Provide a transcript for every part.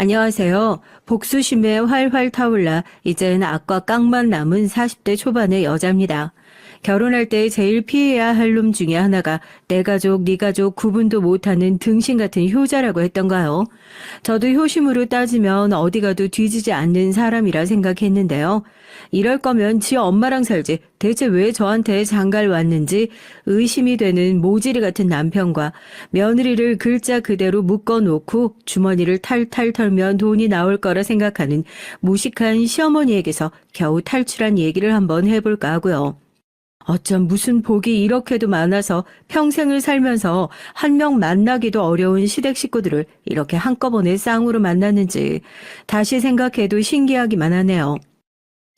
안녕하세요. 복수심에 활활 타올라 이제는 악과 깡만 남은 40대 초반의 여자입니다. 결혼할 때 제일 피해야 할 놈 중에 하나가 내 가족, 네 가족 구분도 못하는 등신 같은 효자라고 했던가요? 저도 효심으로 따지면 어디 가도 뒤지지 않는 사람이라 생각했는데요. 이럴 거면 지 엄마랑 살지 대체 왜 저한테 장가를 왔는지 의심이 되는 모지리 같은 남편과 며느리를 글자 그대로 묶어놓고 주머니를 탈탈 털면 돈이 나올 거라 생각하는 무식한 시어머니에게서 겨우 탈출한 얘기를 한번 해볼까 하고요. 어쩜 무슨 복이 이렇게도 많아서 평생을 살면서 한 명 만나기도 어려운 시댁 식구들을 이렇게 한꺼번에 쌍으로 만났는지 다시 생각해도 신기하기만 하네요.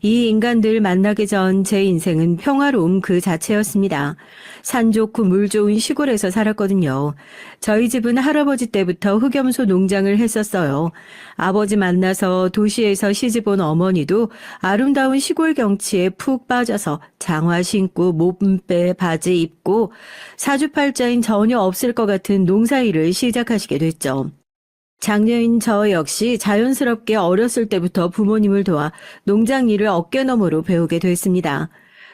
이 인간들 만나기 전 제 인생은 평화로움 그 자체였습니다. 산 좋고 물 좋은 시골에서 살았거든요. 저희 집은 할아버지 때부터 흑염소 농장을 했었어요. 아버지 만나서 도시에서 시집 온 어머니도 아름다운 시골 경치에 푹 빠져서 장화 신고 몸빼 바지 입고 사주팔자인 전혀 없을 것 같은 농사일을 시작하시게 됐죠. 장녀인 저 역시 자연스럽게 어렸을 때부터 부모님을 도와 농장 일을 어깨너머로 배우게 됐습니다.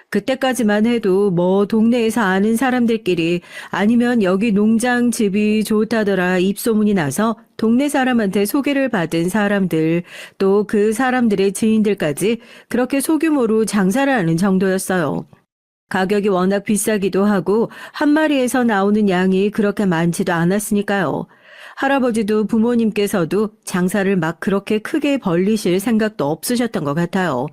그때까지만 해도 뭐 동네에서 아는 사람들끼리 아니면 여기 농장 집이 좋다더라 입소문이 나서 동네 사람한테 소개를 받은 사람들 또 그 사람들의 지인들까지 그렇게 소규모로 장사를 하는 정도였어요. 가격이 워낙 비싸기도 하고 한 마리에서 나오는 양이 그렇게 많지도 않았으니까요. 할아버지도 부모님께서도 장사를 막 그렇게 크게 벌리실 생각도 없으셨던 것 같아요.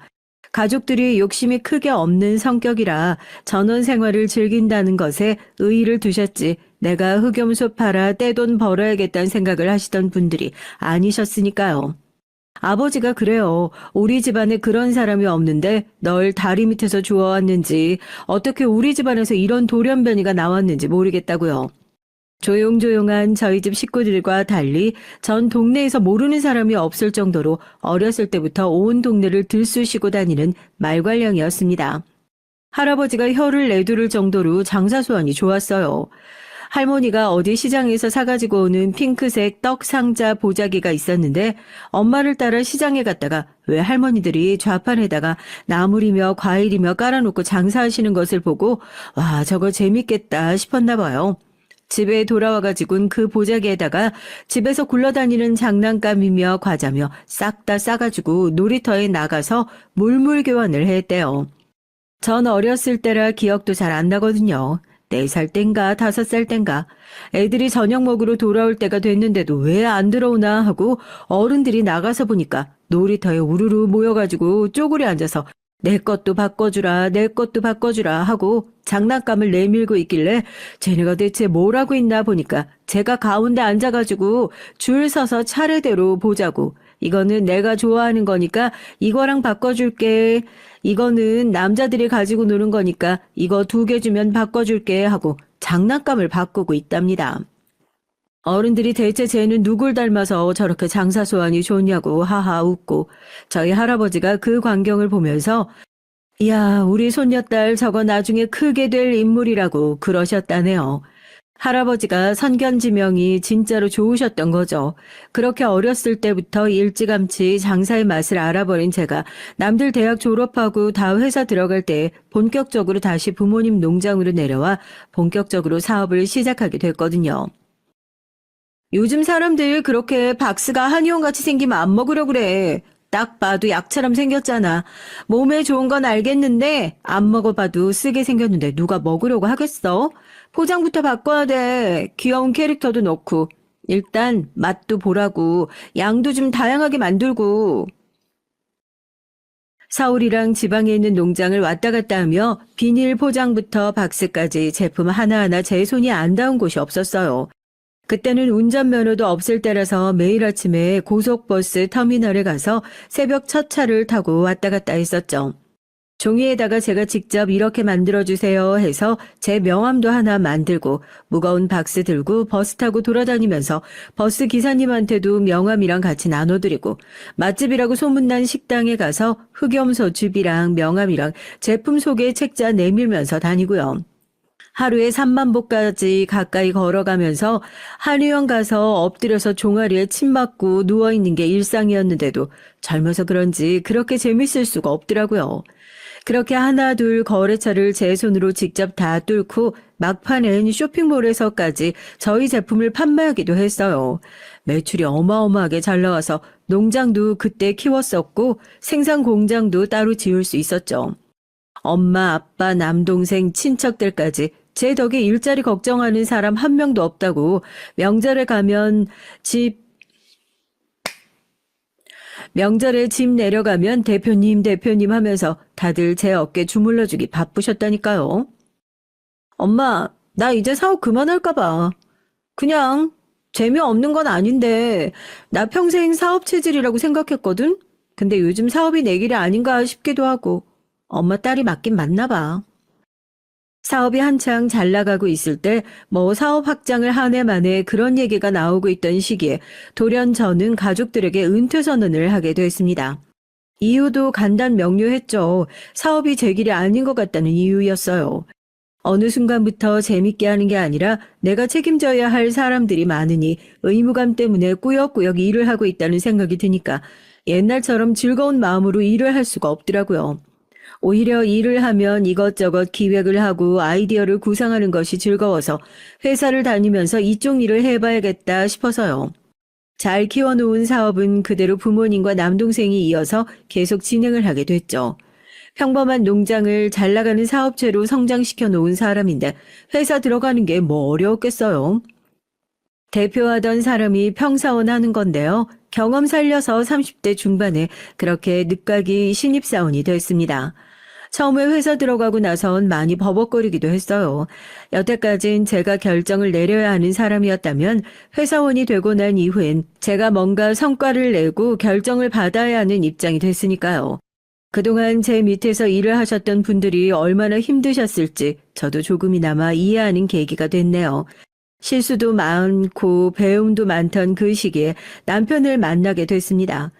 가족들이 욕심이 크게 없는 성격이라 전원 생활을 즐긴다는 것에 의의를 두셨지 내가 흑염소 팔아 떼돈 벌어야겠다는 생각을 하시던 분들이 아니셨으니까요. 아버지가 그래요. 우리 집안에 그런 사람이 없는데 널 다리 밑에서 주워왔는지 어떻게 우리 집안에서 이런 돌연변이가 나왔는지 모르겠다고요. 조용조용한 저희 집 식구들과 달리 전 동네에서 모르는 사람이 없을 정도로 어렸을 때부터 온 동네를 들쑤시고 다니는 말괄량이었습니다. 할아버지가 혀를 내두를 정도로 장사 수완이 좋았어요. 할머니가 어디 시장에서 사가지고 오는 핑크색 떡 상자 보자기가 있었는데 엄마를 따라 시장에 갔다가 왜 할머니들이 좌판에다가 나물이며 과일이며 깔아놓고 장사하시는 것을 보고 와 저거 재밌겠다 싶었나 봐요. 집에 돌아와가지고는 그 보자기에다가 집에서 굴러다니는 장난감이며 과자며 싹 다 싸가지고 놀이터에 나가서 물물 교환을 했대요. 전 어렸을 때라 기억도 잘 안 나거든요. 4살 땐가 5살 땐가 애들이 저녁 먹으러 돌아올 때가 됐는데도 왜 안 들어오나 하고 어른들이 나가서 보니까 놀이터에 우르르 모여가지고 쪼그려 앉아서 내 것도 바꿔주라 내 것도 바꿔주라 하고 장난감을 내밀고 있길래 쟤네가 대체 뭘 하고 있나 보니까 제가 가운데 앉아가지고 줄 서서 차례대로 보자고 이거는 내가 좋아하는 거니까 이거랑 바꿔줄게 이거는 남자들이 가지고 노는 거니까 이거 2개 주면 바꿔줄게 하고 장난감을 바꾸고 있답니다. 어른들이 대체 쟤는 누굴 닮아서 저렇게 장사 소환이 좋냐고 하하 웃고 저희 할아버지가 그 광경을 보면서 이야 우리 손녀딸 저거 나중에 크게 될 인물이라고 그러셨다네요. 할아버지가 선견지명이 진짜로 좋으셨던 거죠. 그렇게 어렸을 때부터 일찌감치 장사의 맛을 알아버린 제가 남들 대학 졸업하고 다 회사 들어갈 때 본격적으로 다시 부모님 농장으로 내려와 본격적으로 사업을 시작하게 됐거든요. 요즘 사람들 그렇게 박스가 한의원같이 생기면 안 먹으려 그래. 딱 봐도 약처럼 생겼잖아. 몸에 좋은 건 알겠는데 안 먹어봐도 쓰게 생겼는데 누가 먹으려고 하겠어? 포장부터 바꿔야 돼. 귀여운 캐릭터도 넣고. 일단 맛도 보라고. 양도 좀 다양하게 만들고. 서울이랑 지방에 있는 농장을 왔다 갔다 하며 비닐 포장부터 박스까지 제품 하나하나 제 손이 안 닿은 곳이 없었어요. 그때는 운전면허도 없을 때라서 매일 아침에 고속버스 터미널에 가서 새벽 첫 차를 타고 왔다 갔다 했었죠. 종이에다가 제가 직접 이렇게 만들어주세요 해서 제 명함도 하나 만들고 무거운 박스 들고 버스 타고 돌아다니면서 버스 기사님한테도 명함이랑 같이 나눠드리고 맛집이라고 소문난 식당에 가서 흑염소 즙이랑 명함이랑 제품 소개 책자 내밀면서 다니고요. 하루에 3만 보까지 가까이 걸어가면서 한의원 가서 엎드려서 종아리에 침 맞고 누워있는 게 일상이었는데도 젊어서 그런지 그렇게 재밌을 수가 없더라고요. 그렇게 하나 둘 거래처를 제 손으로 직접 다 뚫고 막판엔 쇼핑몰에서까지 저희 제품을 판매하기도 했어요. 매출이 어마어마하게 잘 나와서 농장도 그때 키웠었고 생산 공장도 따로 지을 수 있었죠. 엄마, 아빠, 남동생, 친척들까지 제 덕에 일자리 걱정하는 사람 한 명도 없다고 명절에 집 내려가면 대표님 하면서 다들 제 어깨 주물러주기 바쁘셨다니까요. 엄마, 나 이제 사업 그만할까 봐. 그냥 재미없는 건 아닌데 나 평생 사업 체질이라고 생각했거든? 근데 요즘 사업이 내 길이 아닌가 싶기도 하고 엄마 딸이 맞긴 맞나 봐. 사업이 한창 잘 나가고 있을 때 뭐 사업 확장을 한 해 만에 그런 얘기가 나오고 있던 시기에 돌연 저는 가족들에게 은퇴 선언을 하게 됐습니다. 이유도 간단 명료했죠. 사업이 제 길이 아닌 것 같다는 이유였어요. 어느 순간부터 재밌게 하는 게 아니라 내가 책임져야 할 사람들이 많으니 의무감 때문에 꾸역꾸역 일을 하고 있다는 생각이 드니까 옛날처럼 즐거운 마음으로 일을 할 수가 없더라고요. 오히려 일을 하면 이것저것 기획을 하고 아이디어를 구상하는 것이 즐거워서 회사를 다니면서 이쪽 일을 해봐야겠다 싶어서요. 잘 키워놓은 사업은 그대로 부모님과 남동생이 이어서 계속 진행을 하게 됐죠. 평범한 농장을 잘 나가는 사업체로 성장시켜 놓은 사람인데 회사 들어가는 게 뭐 어려웠겠어요. 대표하던 사람이 평사원 하는 건데요. 경험 살려서 30대 중반에 그렇게 늦가기 신입사원이 됐습니다. 처음에 회사 들어가고 나선 많이 버벅거리기도 했어요. 여태까진 제가 결정을 내려야 하는 사람이었다면 회사원이 되고 난 이후엔 제가 뭔가 성과를 내고 결정을 받아야 하는 입장이 됐으니까요. 그동안 제 밑에서 일을 하셨던 분들이 얼마나 힘드셨을지 저도 조금이나마 이해하는 계기가 됐네요. 실수도 많고 배움도 많던 그 시기에 남편을 만나게 됐습니다.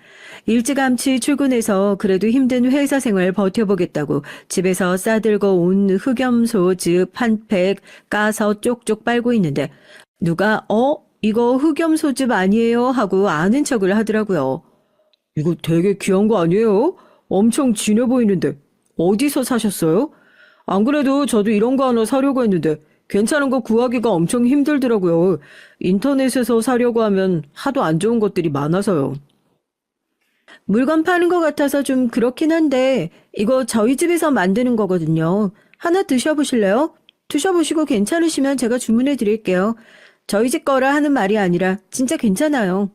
일찌감치 출근해서 그래도 힘든 회사 생활 버텨보겠다고 집에서 싸들고 온 흑염소 즙 한 팩 까서 쪽쪽 빨고 있는데 누가 이거 흑염소즙 아니에요? 하고 아는 척을 하더라고요. 이거 되게 귀한 거 아니에요? 엄청 진해 보이는데 어디서 사셨어요? 안 그래도 저도 이런 거 하나 사려고 했는데 괜찮은 거 구하기가 엄청 힘들더라고요. 인터넷에서 사려고 하면 하도 안 좋은 것들이 많아서요. 물건 파는 것 같아서 좀 그렇긴 한데 이거 저희 집에서 만드는 거거든요. 하나 드셔보실래요? 드셔보시고 괜찮으시면 제가 주문해 드릴게요. 저희 집 거라 하는 말이 아니라 진짜 괜찮아요.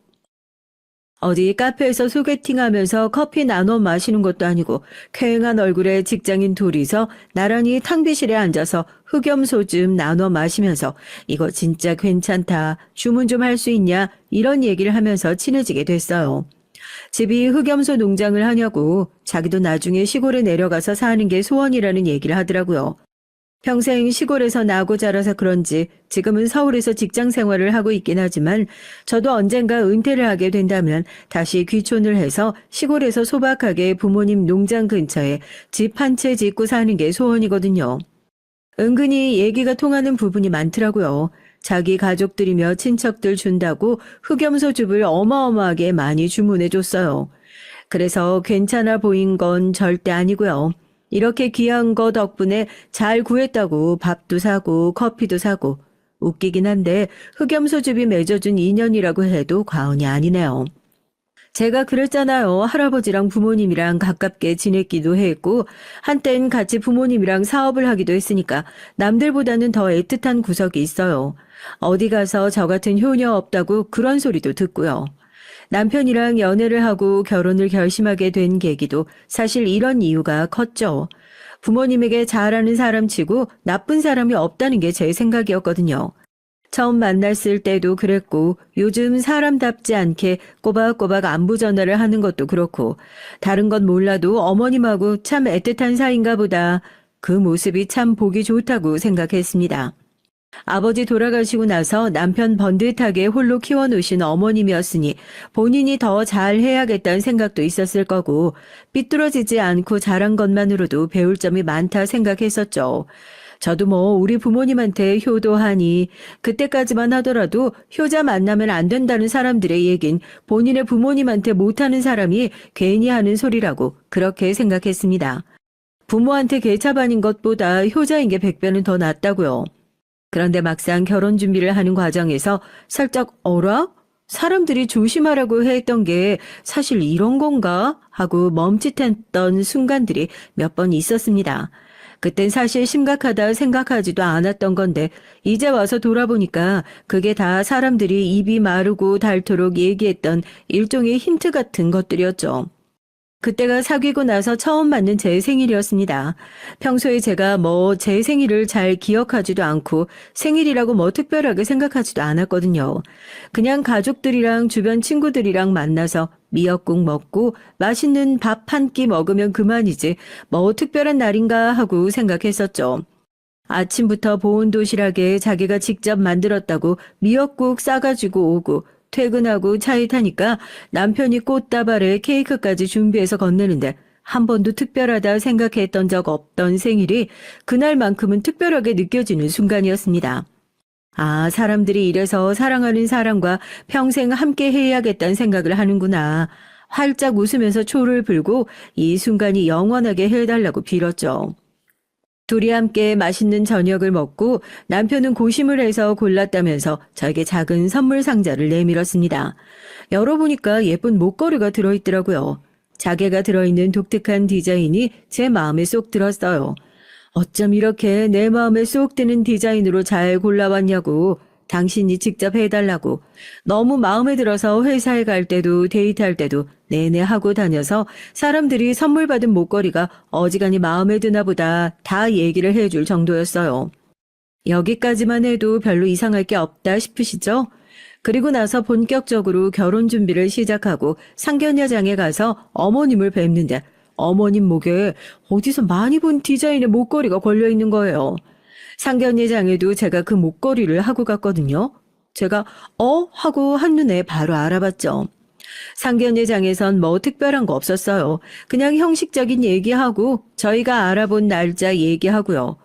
어디 카페에서 소개팅하면서 커피 나눠 마시는 것도 아니고 쾌행한 얼굴에 직장인 둘이서 나란히 탕비실에 앉아서 흑염소즙 나눠 마시면서 이거 진짜 괜찮다. 주문 좀 할 수 있냐? 이런 얘기를 하면서 친해지게 됐어요. 집이 흑염소 농장을 하냐고 자기도 나중에 시골에 내려가서 사는 게 소원이라는 얘기를 하더라고요. 평생 시골에서 나고 자라서 그런지 지금은 서울에서 직장 생활을 하고 있긴 하지만 저도 언젠가 은퇴를 하게 된다면 다시 귀촌을 해서 시골에서 소박하게 부모님 농장 근처에 집 한 채 짓고 사는 게 소원이거든요. 은근히 얘기가 통하는 부분이 많더라고요. 자기 가족들이며 친척들 준다고 흑염소즙을 어마어마하게 많이 주문해 줬어요. 그래서 괜찮아 보인 건 절대 아니고요. 이렇게 귀한 거 덕분에 잘 구했다고 밥도 사고 커피도 사고 웃기긴 한데 흑염소즙이 맺어준 인연이라고 해도 과언이 아니네요. 제가 그랬잖아요. 할아버지랑 부모님이랑 가깝게 지냈기도 했고 한땐 같이 부모님이랑 사업을 하기도 했으니까 남들보다는 더 애틋한 구석이 있어요. 어디 가서 저 같은 효녀 없다고 그런 소리도 듣고요. 남편이랑 연애를 하고 결혼을 결심하게 된 계기도 사실 이런 이유가 컸죠. 부모님에게 잘하는 사람치고 나쁜 사람이 없다는 게 제 생각이었거든요. 처음 만났을 때도 그랬고 요즘 사람답지 않게 꼬박꼬박 안부 전화를 하는 것도 그렇고 다른 건 몰라도 어머님하고 참 애틋한 사이인가 보다. 그 모습이 참 보기 좋다고 생각했습니다. 아버지 돌아가시고 나서 남편 번듯하게 홀로 키워놓으신 어머님이었으니 본인이 더 잘해야겠다는 생각도 있었을 거고 삐뚤어지지 않고 잘한 것만으로도 배울 점이 많다 생각했었죠. 저도 뭐 우리 부모님한테 효도하니 그때까지만 하더라도 효자 만나면 안 된다는 사람들의 얘긴 본인의 부모님한테 못하는 사람이 괜히 하는 소리라고 그렇게 생각했습니다. 부모한테 개차반인 것보다 효자인 게 100배는 더 낫다고요. 그런데 막상 결혼 준비를 하는 과정에서 살짝 어라? 사람들이 조심하라고 했던 게 사실 이런 건가? 하고 멈칫했던 순간들이 몇 번 있었습니다. 그땐 사실 심각하다 생각하지도 않았던 건데 이제 와서 돌아보니까 그게 다 사람들이 입이 마르고 닳도록 얘기했던 일종의 힌트 같은 것들이었죠. 그때가 사귀고 나서 처음 맞는 제 생일이었습니다. 평소에 제가 뭐 제 생일을 잘 기억하지도 않고 생일이라고 뭐 특별하게 생각하지도 않았거든요. 그냥 가족들이랑 주변 친구들이랑 만나서 미역국 먹고 맛있는 밥 한 끼 먹으면 그만이지 뭐 특별한 날인가 하고 생각했었죠. 아침부터 보온 도시락에 자기가 직접 만들었다고 미역국 싸가지고 오고 퇴근하고 차에 타니까 남편이 꽃다발에 케이크까지 준비해서 건네는데 한 번도 특별하다 생각했던 적 없던 생일이 그날만큼은 특별하게 느껴지는 순간이었습니다. 아, 사람들이 이래서 사랑하는 사람과 평생 함께 해야겠다는 생각을 하는구나. 활짝 웃으면서 초를 불고 이 순간이 영원하게 해달라고 빌었죠. 둘이 함께 맛있는 저녁을 먹고 남편은 고심을 해서 골랐다면서 저에게 작은 선물 상자를 내밀었습니다. 열어보니까 예쁜 목걸이가 들어있더라고요. 자개가 들어있는 독특한 디자인이 제 마음에 쏙 들었어요. 어쩜 이렇게 내 마음에 쏙 드는 디자인으로 잘 골라왔냐고. 당신이 직접 해달라고. 너무 마음에 들어서 회사에 갈 때도 데이트할 때도 내내 하고 다녀서 사람들이 선물 받은 목걸이가 어지간히 마음에 드나 보다 다 얘기를 해줄 정도였어요. 여기까지만 해도 별로 이상할 게 없다 싶으시죠? 그리고 나서 본격적으로 결혼 준비를 시작하고 상견례장에 가서 어머님을 뵙는데 어머님 목에 어디서 많이 본 디자인의 목걸이가 걸려있는 거예요. 상견례장에도 제가 그 목걸이를 하고 갔거든요. 제가 하고 한눈에 바로 알아봤죠. 상견례장에선 뭐 특별한 거 없었어요. 그냥 형식적인 얘기하고 저희가 알아본 날짜 얘기하고요.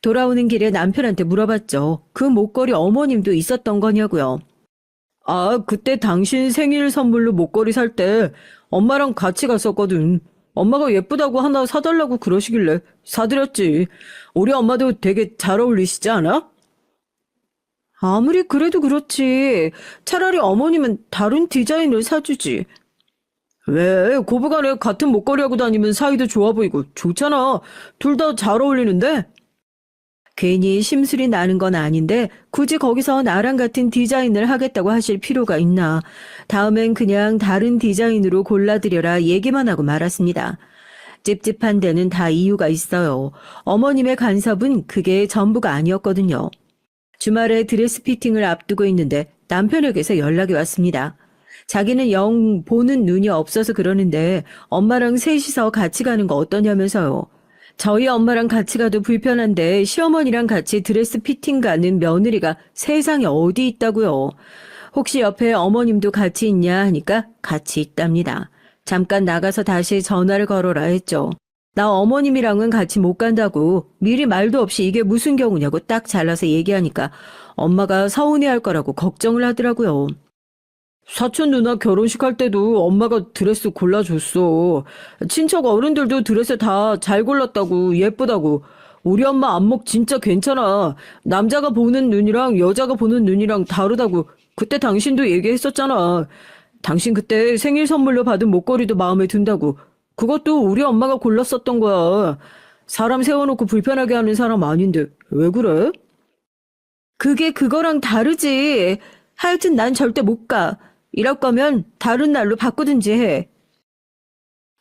돌아오는 길에 남편한테 물어봤죠. 그 목걸이 어머님도 있었던 거냐고요. 아, 그때 당신 생일 선물로 목걸이 살 때 엄마랑 같이 갔었거든. 엄마가 예쁘다고 하나 사달라고 그러시길래 사드렸지. 우리 엄마도 되게 잘 어울리시지 않아? 아무리 그래도 그렇지. 차라리 어머님은 다른 디자인을 사주지. 왜? 고부간에 같은 목걸이 하고 다니면 사이도 좋아 보이고 좋잖아. 둘 다 잘 어울리는데? 괜히 심술이 나는 건 아닌데 굳이 거기서 나랑 같은 디자인을 하겠다고 하실 필요가 있나. 다음엔 그냥 다른 디자인으로 골라드려라 얘기만 하고 말았습니다. 찝찝한 데는 다 이유가 있어요. 어머님의 간섭은 그게 전부가 아니었거든요. 주말에 드레스 피팅을 앞두고 있는데 남편에게서 연락이 왔습니다. 자기는 영 보는 눈이 없어서 그러는데 엄마랑 셋이서 같이 가는 거 어떠냐면서요. 저희 엄마랑 같이 가도 불편한데 시어머니랑 같이 드레스 피팅 가는 며느리가 세상에 어디 있다고요. 혹시 옆에 어머님도 같이 있냐 하니까 같이 있답니다. 잠깐 나가서 다시 전화를 걸어라 했죠. 나 어머님이랑은 같이 못 간다고 미리 말도 없이 이게 무슨 경우냐고 딱 잘라서 얘기하니까 엄마가 서운해할 거라고 걱정을 하더라고요. 사촌 누나 결혼식 할 때도 엄마가 드레스 골라줬어. 친척 어른들도 드레스 다 잘 골랐다고 예쁘다고. 우리 엄마 안목 진짜 괜찮아. 남자가 보는 눈이랑 여자가 보는 눈이랑 다르다고 그때 당신도 얘기했었잖아. 당신 그때 생일 선물로 받은 목걸이도 마음에 든다고. 그것도 우리 엄마가 골랐었던 거야. 사람 세워놓고 불편하게 하는 사람 아닌데 왜 그래? 그게 그거랑 다르지. 하여튼 난 절대 못 가. 이럴 거면 다른 날로 바꾸든지 해.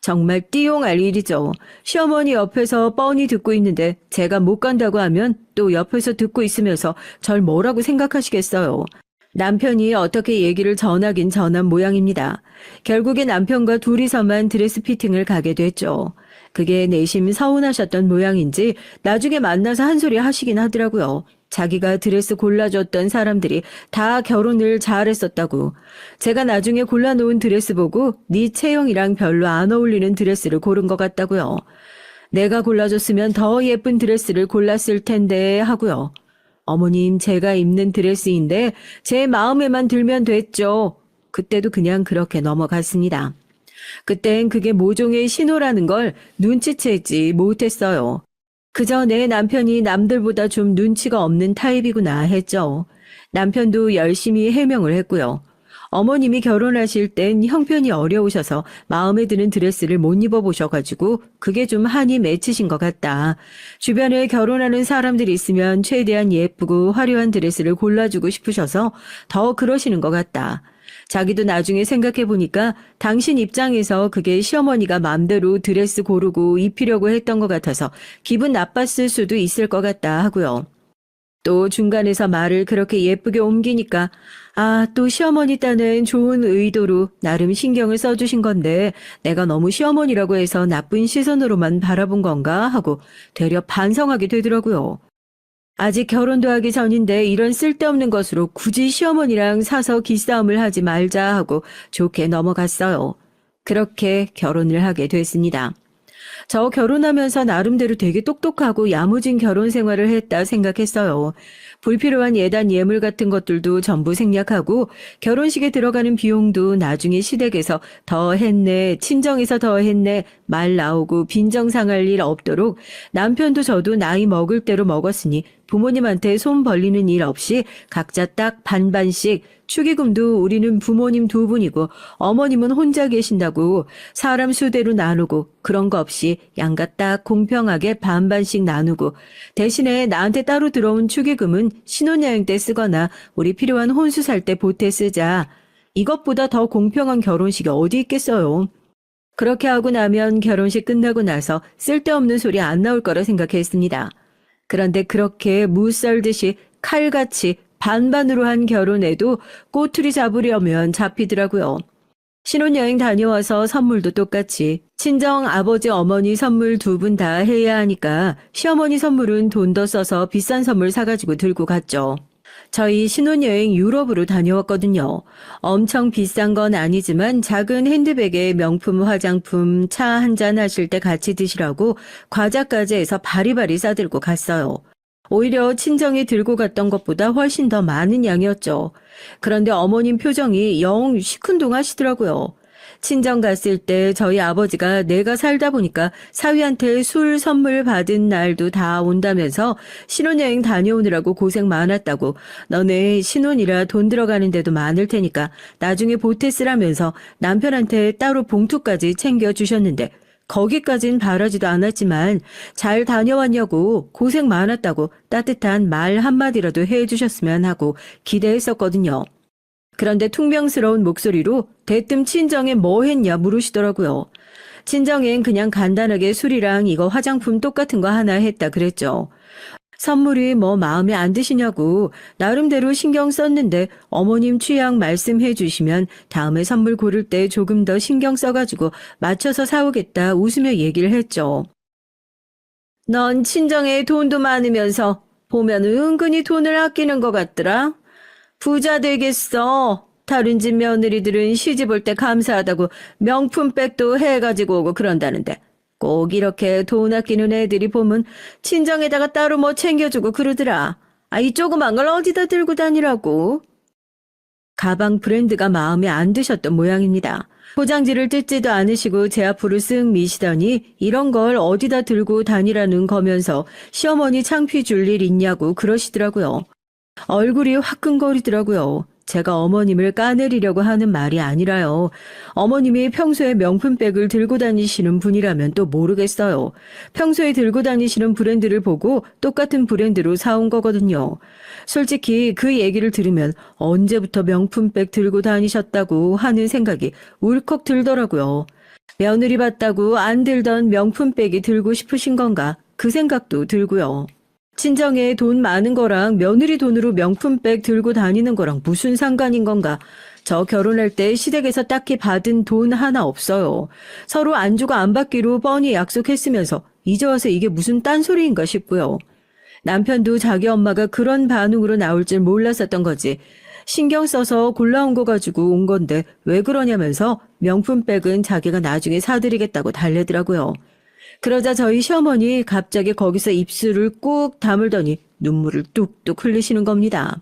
정말 띠용할 일이죠. 시어머니 옆에서 뻔히 듣고 있는데 제가 못 간다고 하면 또 옆에서 듣고 있으면서 절 뭐라고 생각하시겠어요. 남편이 어떻게 얘기를 전하긴 전한 모양입니다. 결국에 남편과 둘이서만 드레스 피팅을 가게 됐죠. 그게 내심 서운하셨던 모양인지 나중에 만나서 한 소리 하시긴 하더라고요. 자기가 드레스 골라줬던 사람들이 다 결혼을 잘했었다고. 제가 나중에 골라놓은 드레스 보고 네 체형이랑 별로 안 어울리는 드레스를 고른 것 같다고요. 내가 골라줬으면 더 예쁜 드레스를 골랐을 텐데 하고요. 어머님, 제가 입는 드레스인데 제 마음에만 들면 됐죠. 그때도 그냥 그렇게 넘어갔습니다. 그땐 그게 모종의 신호라는 걸 눈치채지 못했어요. 그저 내 남편이 남들보다 좀 눈치가 없는 타입이구나 했죠. 남편도 열심히 해명을 했고요. 어머님이 결혼하실 땐 형편이 어려우셔서 마음에 드는 드레스를 못 입어보셔가지고 그게 좀 한이 맺히신 것 같다. 주변에 결혼하는 사람들이 있으면 최대한 예쁘고 화려한 드레스를 골라주고 싶으셔서 더 그러시는 것 같다. 자기도 나중에 생각해보니까 당신 입장에서 그게 시어머니가 맘대로 드레스 고르고 입히려고 했던 것 같아서 기분 나빴을 수도 있을 것 같다 하고요. 또 중간에서 말을 그렇게 예쁘게 옮기니까 또 시어머니 딴은 좋은 의도로 나름 신경을 써주신 건데 내가 너무 시어머니라고 해서 나쁜 시선으로만 바라본 건가 하고 되려 반성하게 되더라고요. 아직 결혼도 하기 전인데 이런 쓸데없는 것으로 굳이 시어머니랑 사서 기싸움을 하지 말자 하고 좋게 넘어갔어요. 그렇게 결혼을 하게 됐습니다. 저 결혼하면서 나름대로 되게 똑똑하고 야무진 결혼 생활을 했다 생각했어요. 불필요한 예단 예물 같은 것들도 전부 생략하고 결혼식에 들어가는 비용도 나중에 시댁에서 더 했네, 친정에서 더 했네 말 나오고 빈정상할 일 없도록 남편도 저도 나이 먹을 대로 먹었으니 부모님한테 손 벌리는 일 없이 각자 딱 반반씩 축의금도 우리는 부모님 두 분이고 어머님은 혼자 계신다고 사람 수대로 나누고 그런 거 없이 양가 딱 공평하게 반반씩 나누고 대신에 나한테 따로 들어온 축의금은 신혼여행 때 쓰거나 우리 필요한 혼수 살 때 보태 쓰자. 이것보다 더 공평한 결혼식이 어디 있겠어요. 그렇게 하고 나면 결혼식 끝나고 나서 쓸데없는 소리 안 나올 거라 생각했습니다. 그런데 그렇게 무 썰듯이 칼같이 반반으로 한 결혼에도 꼬투리 잡으려면 잡히더라고요. 신혼여행 다녀와서 선물도 똑같이 친정 아버지 어머니 선물 두 분 다 해야 하니까 시어머니 선물은 돈 더 써서 비싼 선물 사가지고 들고 갔죠. 저희 신혼여행 유럽으로 다녀왔거든요. 엄청 비싼 건 아니지만 작은 핸드백에 명품 화장품, 차 한잔 하실 때 같이 드시라고 과자까지 해서 바리바리 싸들고 갔어요. 오히려 친정에 들고 갔던 것보다 훨씬 더 많은 양이었죠. 그런데 어머님 표정이 영 시큰둥하시더라고요. 친정 갔을 때 저희 아버지가 내가 살다 보니까 사위한테 술 선물 받은 날도 다 온다면서 신혼여행 다녀오느라고 고생 많았다고 너네 신혼이라 돈 들어가는 데도 많을 테니까 나중에 보태 쓰라면서 남편한테 따로 봉투까지 챙겨주셨는데 거기까진 바라지도 않았지만 잘 다녀왔냐고 고생 많았다고 따뜻한 말 한마디라도 해주셨으면 하고 기대했었거든요. 그런데 퉁명스러운 목소리로 대뜸 친정에 뭐 했냐 물으시더라고요. 친정엔 그냥 간단하게 술이랑 이거 화장품 똑같은 거 하나 했다 그랬죠. 선물이 뭐 마음에 안 드시냐고 나름대로 신경 썼는데 어머님 취향 말씀해 주시면 다음에 선물 고를 때 조금 더 신경 써가지고 맞춰서 사오겠다 웃으며 얘기를 했죠. 넌 친정에 돈도 많으면서 보면 은근히 돈을 아끼는 것 같더라. 부자 되겠어. 다른 집 며느리들은 시집 올 때 감사하다고 명품백도 해가지고 오고 그런다는데 꼭 이렇게 돈 아끼는 애들이 보면 친정에다가 따로 뭐 챙겨주고 그러더라. 이 조그만 걸 어디다 들고 다니라고. 가방 브랜드가 마음에 안 드셨던 모양입니다. 포장지를 뜯지도 않으시고 제 앞으로 쓱 미시더니 이런 걸 어디다 들고 다니라는 거면서 시어머니 창피 줄 일 있냐고 그러시더라고요. 얼굴이 화끈거리더라고요. 제가 어머님을 까내리려고 하는 말이 아니라요. 어머님이 평소에 명품백을 들고 다니시는 분이라면 또 모르겠어요. 평소에 들고 다니시는 브랜드를 보고 똑같은 브랜드로 사온 거거든요. 솔직히 그 얘기를 들으면 언제부터 명품백 들고 다니셨다고 하는 생각이 울컥 들더라고요. 며느리 봤다고 안 들던 명품백이 들고 싶으신 건가? 그 생각도 들고요. 친정에 돈 많은 거랑 며느리 돈으로 명품백 들고 다니는 거랑 무슨 상관인 건가? 저 결혼할 때 시댁에서 딱히 받은 돈 하나 없어요. 서로 안 주고 안 받기로 뻔히 약속했으면서 이제 와서 이게 무슨 딴소리인가 싶고요. 남편도 자기 엄마가 그런 반응으로 나올 줄 몰랐었던 거지. 신경 써서 골라온 거 가지고 온 건데 왜 그러냐면서 명품백은 자기가 나중에 사드리겠다고 달래더라고요. 그러자 저희 시어머니 갑자기 거기서 입술을 꾹 다물더니 눈물을 뚝뚝 흘리시는 겁니다.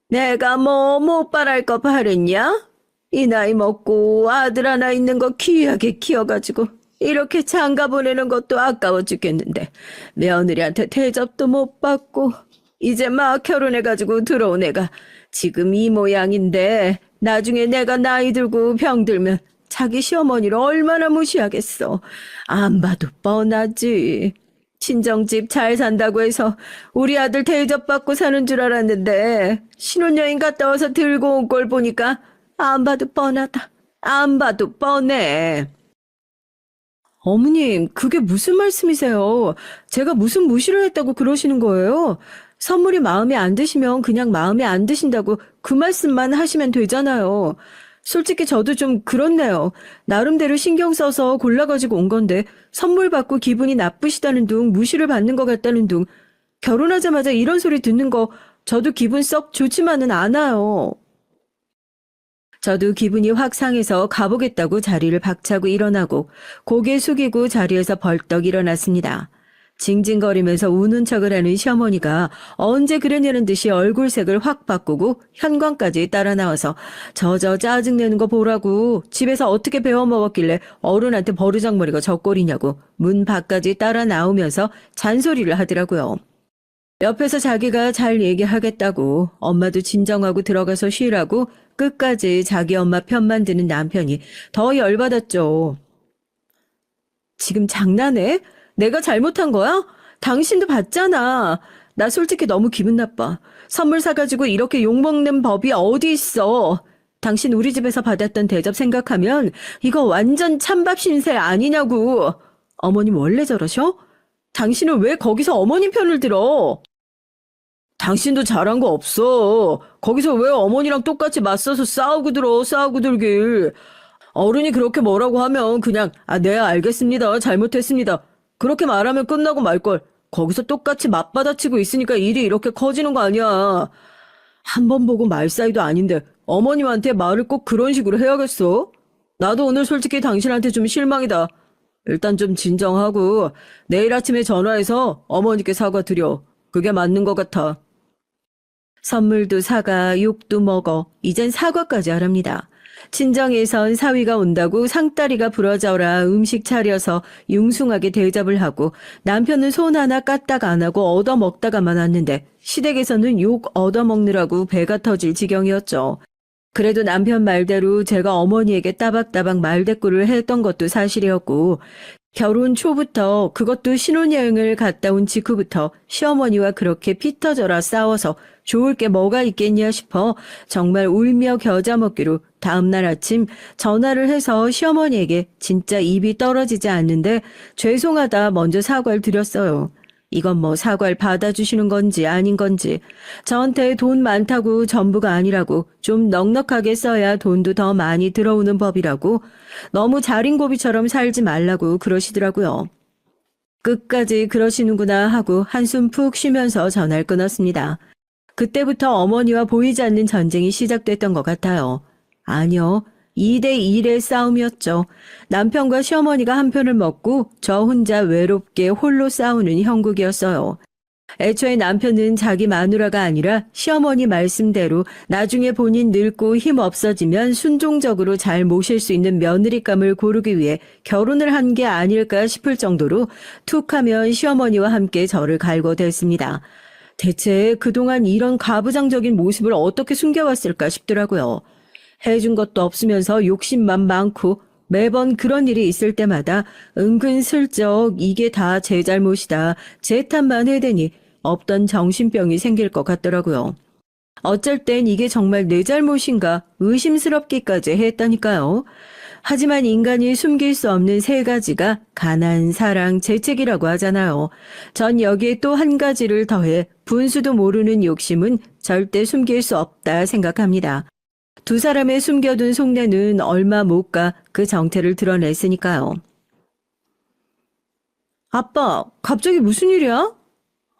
내가 뭐 못 바랄 거 바랬냐? 이 나이 먹고 아들 하나 있는 거 귀하게 키워가지고 이렇게 장가 보내는 것도 아까워 죽겠는데 며느리한테 대접도 못 받고 이제 막 결혼해가지고 들어온 애가 지금 이 모양인데 나중에 내가 나이 들고 병들면 자기 시어머니를 얼마나 무시하겠어. 안 봐도 뻔하지. 친정집 잘 산다고 해서 우리 아들 대접받고 사는 줄 알았는데 신혼여행 갔다 와서 들고 온 걸 보니까 안 봐도 뻔하다. 안 봐도 뻔해. 어머님, 그게 무슨 말씀이세요? 제가 무슨 무시를 했다고 그러시는 거예요? 선물이 마음에 안 드시면 그냥 마음에 안 드신다고 그 말씀만 하시면 되잖아요. 솔직히 저도 좀 그렇네요. 나름대로 신경 써서 골라가지고 온 건데 선물 받고 기분이 나쁘시다는 둥 무시를 받는 것 같다는 둥 결혼하자마자 이런 소리 듣는 거 저도 기분 썩 좋지만은 않아요. 저도 기분이 확 상해서 가보겠다고 자리를 박차고 일어나고 고개 숙이고 자리에서 벌떡 일어났습니다. 징징거리면서 우는 척을 하는 시어머니가 언제 그랬냐는 듯이 얼굴색을 확 바꾸고 현관까지 따라 나와서 저 짜증내는 거 보라고 집에서 어떻게 배워 먹었길래 어른한테 버르장머리가 저 꼴이냐고 문 밖까지 따라 나오면서 잔소리를 하더라고요. 옆에서 자기가 잘 얘기하겠다고 엄마도 진정하고 들어가서 쉬라고 끝까지 자기 엄마 편만 드는 남편이 더 열받았죠. 지금 장난해? 내가 잘못한 거야? 당신도 봤잖아. 나 솔직히 너무 기분 나빠. 선물 사가지고 이렇게 욕먹는 법이 어디 있어. 당신 우리 집에서 받았던 대접 생각하면 이거 완전 찬밥 신세 아니냐고. 어머님 원래 저러셔? 당신은 왜 거기서 어머님 편을 들어? 당신도 잘한 거 없어. 거기서 왜 어머니랑 똑같이 맞서서 싸우고 들길. 어른이 그렇게 뭐라고 하면 그냥 네 알겠습니다. 잘못했습니다. 그렇게 말하면 끝나고 말걸. 거기서 똑같이 맞받아치고 있으니까 일이 이렇게 커지는 거 아니야. 한 번 보고 말 사이도 아닌데 어머님한테 말을 꼭 그런 식으로 해야겠어? 나도 오늘 솔직히 당신한테 좀 실망이다. 일단 좀 진정하고 내일 아침에 전화해서 어머니께 사과드려. 그게 맞는 것 같아. 선물도 사가, 욕도 먹어. 이젠 사과까지 하랍니다. 친정에선 사위가 온다고 상다리가 부러져라 음식 차려서 융숭하게 대접을 하고 남편은 손 하나 까딱 안 하고 얻어먹다가만 왔는데 시댁에서는 욕 얻어먹느라고 배가 터질 지경이었죠. 그래도 남편 말대로 제가 어머니에게 따박따박 말대꾸를 했던 것도 사실이었고 결혼 초부터 그것도 신혼여행을 갔다 온 직후부터 시어머니와 그렇게 피 터져라 싸워서 좋을 게 뭐가 있겠냐 싶어 정말 울며 겨자 먹기로 다음날 아침 전화를 해서 시어머니에게 진짜 입이 떨어지지 않는데 죄송하다 먼저 사과를 드렸어요. 이건 뭐 사과를 받아주시는 건지 아닌 건지 저한테 돈 많다고 전부가 아니라고 좀 넉넉하게 써야 돈도 더 많이 들어오는 법이라고 너무 자린고비처럼 살지 말라고 그러시더라고요. 끝까지 그러시는구나 하고 한숨 푹 쉬면서 전화를 끊었습니다. 그때부터 어머니와 보이지 않는 전쟁이 시작됐던 것 같아요. 아니요. 2대1의 싸움이었죠. 남편과 시어머니가 한 편을 먹고 저 혼자 외롭게 홀로 싸우는 형국이었어요. 애초에 남편은 자기 마누라가 아니라 시어머니 말씀대로 나중에 본인 늙고 힘 없어지면 순종적으로 잘 모실 수 있는 며느리감을 고르기 위해 결혼을 한 게 아닐까 싶을 정도로 툭하면 시어머니와 함께 저를 갈고 댔습니다. 대체 그동안 이런 가부장적인 모습을 어떻게 숨겨왔을까 싶더라고요. 해준 것도 없으면서 욕심만 많고 매번 그런 일이 있을 때마다 은근슬쩍 이게 다 제 잘못이다. 제 탓만 해대니 없던 정신병이 생길 것 같더라고요. 어쩔 땐 이게 정말 내 잘못인가 의심스럽기까지 했다니까요. 하지만 인간이 숨길 수 없는 세 가지가 가난, 사랑, 재책이라고 하잖아요. 전 여기에 또 한 가지를 더해 분수도 모르는 욕심은 절대 숨길 수 없다 생각합니다. 두 사람의 숨겨둔 속내는 얼마 못 가 그 정체를 드러냈으니까요. 아빠, 갑자기 무슨 일이야?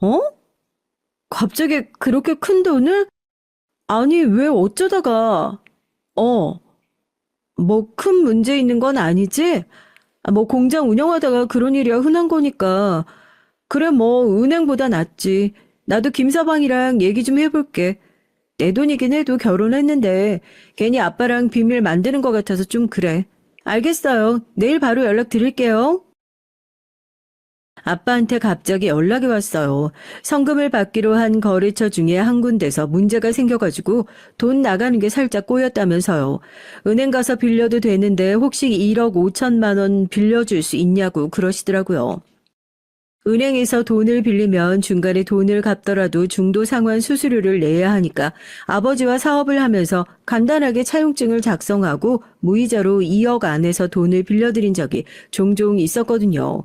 어? 갑자기 그렇게 큰 돈을? 아니, 왜 어쩌다가? 뭐 큰 문제 있는 건 아니지? 뭐 공장 운영하다가 그런 일이야 흔한 거니까. 그래 뭐 은행보다 낫지. 나도 김서방이랑 얘기 좀 해볼게. 내 돈이긴 해도 결혼했는데 괜히 아빠랑 비밀 만드는 것 같아서 좀 그래. 알겠어요. 내일 바로 연락드릴게요. 아빠한테 갑자기 연락이 왔어요. 성금을 받기로 한 거래처 중에 한 군데서 문제가 생겨가지고 돈 나가는 게 살짝 꼬였다면서요. 은행 가서 빌려도 되는데 혹시 1억 5천만 원 빌려줄 수 있냐고 그러시더라고요. 은행에서 돈을 빌리면 중간에 돈을 갚더라도 중도 상환 수수료를 내야 하니까 아버지와 사업을 하면서 간단하게 차용증을 작성하고 무이자로 2억 안에서 돈을 빌려드린 적이 종종 있었거든요.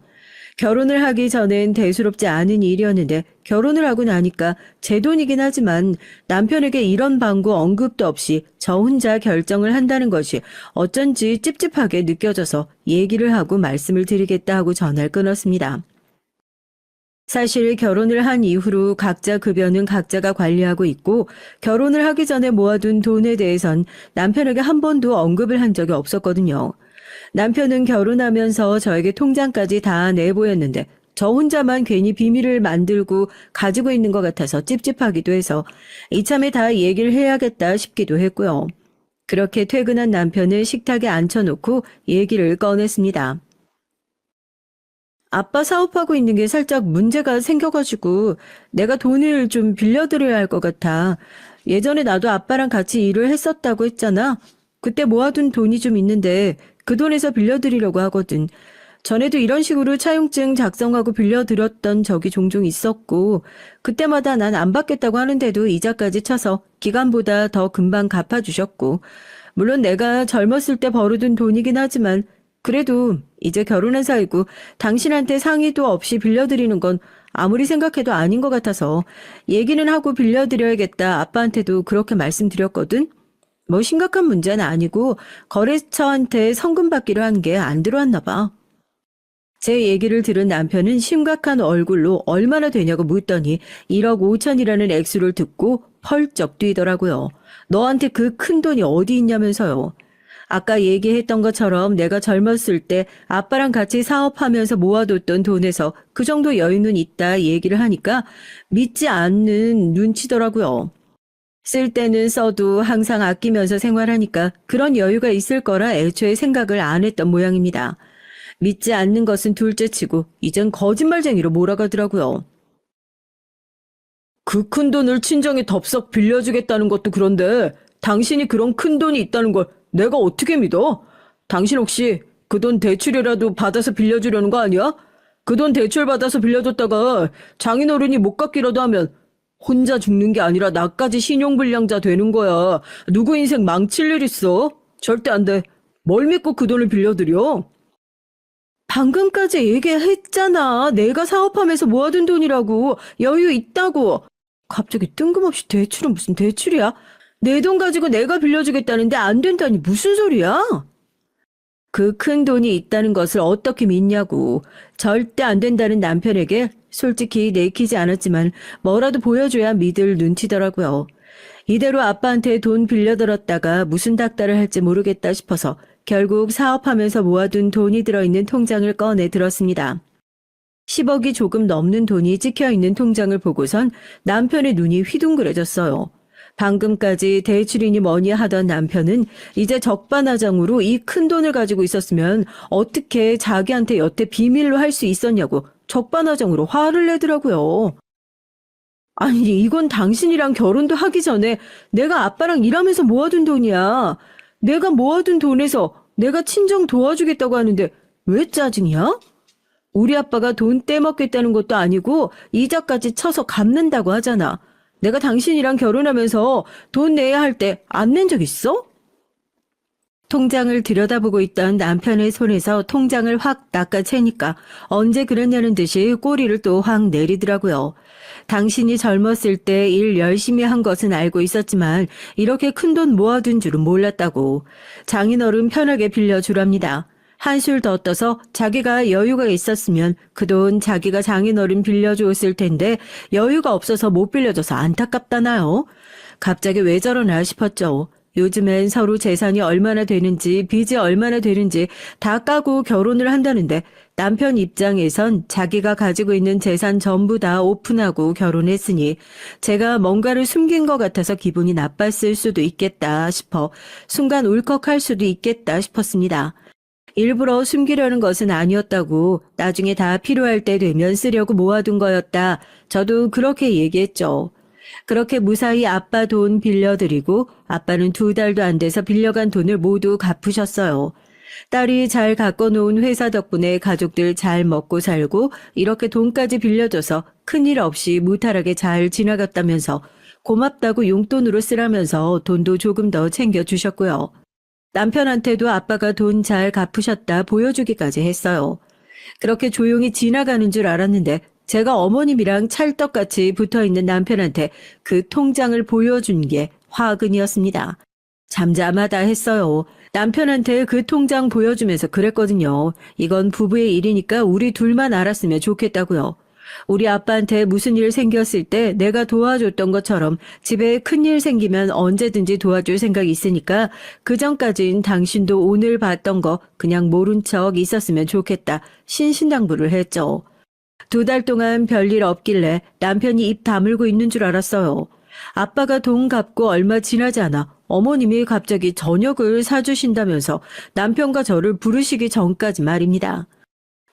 결혼을 하기 전엔 대수롭지 않은 일이었는데 결혼을 하고 나니까 제 돈이긴 하지만 남편에게 이런 방구 언급도 없이 저 혼자 결정을 한다는 것이 어쩐지 찝찝하게 느껴져서 얘기를 하고 말씀을 드리겠다 하고 전화를 끊었습니다. 사실 결혼을 한 이후로 각자 급여는 각자가 관리하고 있고 결혼을 하기 전에 모아둔 돈에 대해선 남편에게 한 번도 언급을 한 적이 없었거든요. 남편은 결혼하면서 저에게 통장까지 다 내보였는데 저 혼자만 괜히 비밀을 만들고 가지고 있는 것 같아서 찝찝하기도 해서 이참에 다 얘기를 해야겠다 싶기도 했고요. 그렇게 퇴근한 남편을 식탁에 앉혀놓고 얘기를 꺼냈습니다. 아빠 사업하고 있는 게 살짝 문제가 생겨가지고 내가 돈을 좀 빌려드려야 할 것 같아. 예전에 나도 아빠랑 같이 일을 했었다고 했잖아. 그때 모아둔 돈이 좀 있는데 그 돈에서 빌려드리려고 하거든. 전에도 이런 식으로 차용증 작성하고 빌려드렸던 적이 종종 있었고 그때마다 난 안 받겠다고 하는데도 이자까지 쳐서 기간보다 더 금방 갚아주셨고 물론 내가 젊었을 때 벌어둔 돈이긴 하지만 그래도 이제 결혼한 사이고 당신한테 상의도 없이 빌려드리는 건 아무리 생각해도 아닌 것 같아서 얘기는 하고 빌려드려야겠다 아빠한테도 그렇게 말씀드렸거든. 뭐 심각한 문제는 아니고 거래처한테 성금 받기로 한 게 안 들어왔나 봐. 제 얘기를 들은 남편은 심각한 얼굴로 얼마나 되냐고 묻더니 1억 5천이라는 액수를 듣고 펄쩍 뛰더라고요. 너한테 그 큰 돈이 어디 있냐면서요. 아까 얘기했던 것처럼 내가 젊었을 때 아빠랑 같이 사업하면서 모아뒀던 돈에서 그 정도 여유는 있다 얘기를 하니까 믿지 않는 눈치더라고요. 쓸 때는 써도 항상 아끼면서 생활하니까 그런 여유가 있을 거라 애초에 생각을 안 했던 모양입니다. 믿지 않는 것은 둘째치고 이젠 거짓말쟁이로 몰아가더라고요. 그 큰 돈을 친정에 덥석 빌려주겠다는 것도 그런데 당신이 그런 큰 돈이 있다는 걸 내가 어떻게 믿어? 당신 혹시 그 돈 대출이라도 받아서 빌려주려는 거 아니야? 그 돈 대출 받아서 빌려줬다가 장인어른이 못 갚기라도 하면 혼자 죽는 게 아니라 나까지 신용불량자 되는 거야. 누구 인생 망칠 일 있어? 절대 안 돼. 뭘 믿고 그 돈을 빌려드려? 방금까지 얘기했잖아. 내가 사업하면서 모아둔 돈이라고. 여유 있다고. 갑자기 뜬금없이 대출은 무슨 대출이야? 내 돈 가지고 내가 빌려주겠다는데 안 된다니 무슨 소리야? 그 큰 돈이 있다는 것을 어떻게 믿냐고. 절대 안 된다는 남편에게 솔직히 내키지 않았지만 뭐라도 보여줘야 믿을 눈치더라고요. 이대로 아빠한테 돈 빌려들었다가 무슨 닥달을 할지 모르겠다 싶어서 결국 사업하면서 모아둔 돈이 들어있는 통장을 꺼내 들었습니다. 10억이 조금 넘는 돈이 찍혀있는 통장을 보고선 남편의 눈이 휘둥그레졌어요. 방금까지 대출이니 뭐니 하던 남편은 이제 적반하장으로 이 큰 돈을 가지고 있었으면 어떻게 자기한테 여태 비밀로 할 수 있었냐고 적반하장으로 화를 내더라고요. 아니, 이건 당신이랑 결혼도 하기 전에 내가 아빠랑 일하면서 모아둔 돈이야. 내가 모아둔 돈에서 내가 친정 도와주겠다고 하는데 왜 짜증이야? 우리 아빠가 돈 떼먹겠다는 것도 아니고 이자까지 쳐서 갚는다고 하잖아. 내가 당신이랑 결혼하면서 돈 내야 할 때 안 낸 적 있어? 통장을 들여다보고 있던 남편의 손에서 통장을 확 낚아채니까 언제 그랬냐는 듯이 꼬리를 또 확 내리더라고요. 당신이 젊었을 때 일 열심히 한 것은 알고 있었지만 이렇게 큰 돈 모아둔 줄은 몰랐다고. 장인어른 편하게 빌려주랍니다. 한술 더 떠서 자기가 여유가 있었으면 그 돈 자기가 장인어른 빌려주었을 텐데 여유가 없어서 못 빌려줘서 안타깝다나요? 갑자기 왜 저러나 싶었죠. 요즘엔 서로 재산이 얼마나 되는지 빚이 얼마나 되는지 다 까고 결혼을 한다는데 남편 입장에선 자기가 가지고 있는 재산 전부 다 오픈하고 결혼했으니 제가 뭔가를 숨긴 것 같아서 기분이 나빴을 수도 있겠다 싶어 순간 울컥할 수도 있겠다 싶었습니다. 일부러 숨기려는 것은 아니었다고 나중에 다 필요할 때 되면 쓰려고 모아둔 거였다. 저도 그렇게 얘기했죠. 그렇게 무사히 아빠 돈 빌려드리고 아빠는 2달도 안 돼서 빌려간 돈을 모두 갚으셨어요. 딸이 잘 가꿔놓은 회사 덕분에 가족들 잘 먹고 살고 이렇게 돈까지 빌려줘서 큰일 없이 무탈하게 잘 지나갔다면서 고맙다고 용돈으로 쓰라면서 돈도 조금 더 챙겨주셨고요. 남편한테도 아빠가 돈 잘 갚으셨다 보여주기까지 했어요. 그렇게 조용히 지나가는 줄 알았는데 제가 어머님이랑 찰떡같이 붙어있는 남편한테 그 통장을 보여준 게 화근이었습니다. 잠잠하다 했어요. 남편한테 그 통장 보여주면서 그랬거든요. 이건 부부의 일이니까 우리 둘만 알았으면 좋겠다고요. 우리 아빠한테 무슨 일 생겼을 때 내가 도와줬던 것처럼 집에 큰일 생기면 언제든지 도와줄 생각이 있으니까 그전까진 당신도 오늘 봤던 거 그냥 모른 척 있었으면 좋겠다. 신신당부를 했죠. 2달 동안 별일 없길래 남편이 입 다물고 있는 줄 알았어요. 아빠가 돈 갚고 얼마 지나지 않아 어머님이 갑자기 저녁을 사주신다면서 남편과 저를 부르시기 전까지 말입니다.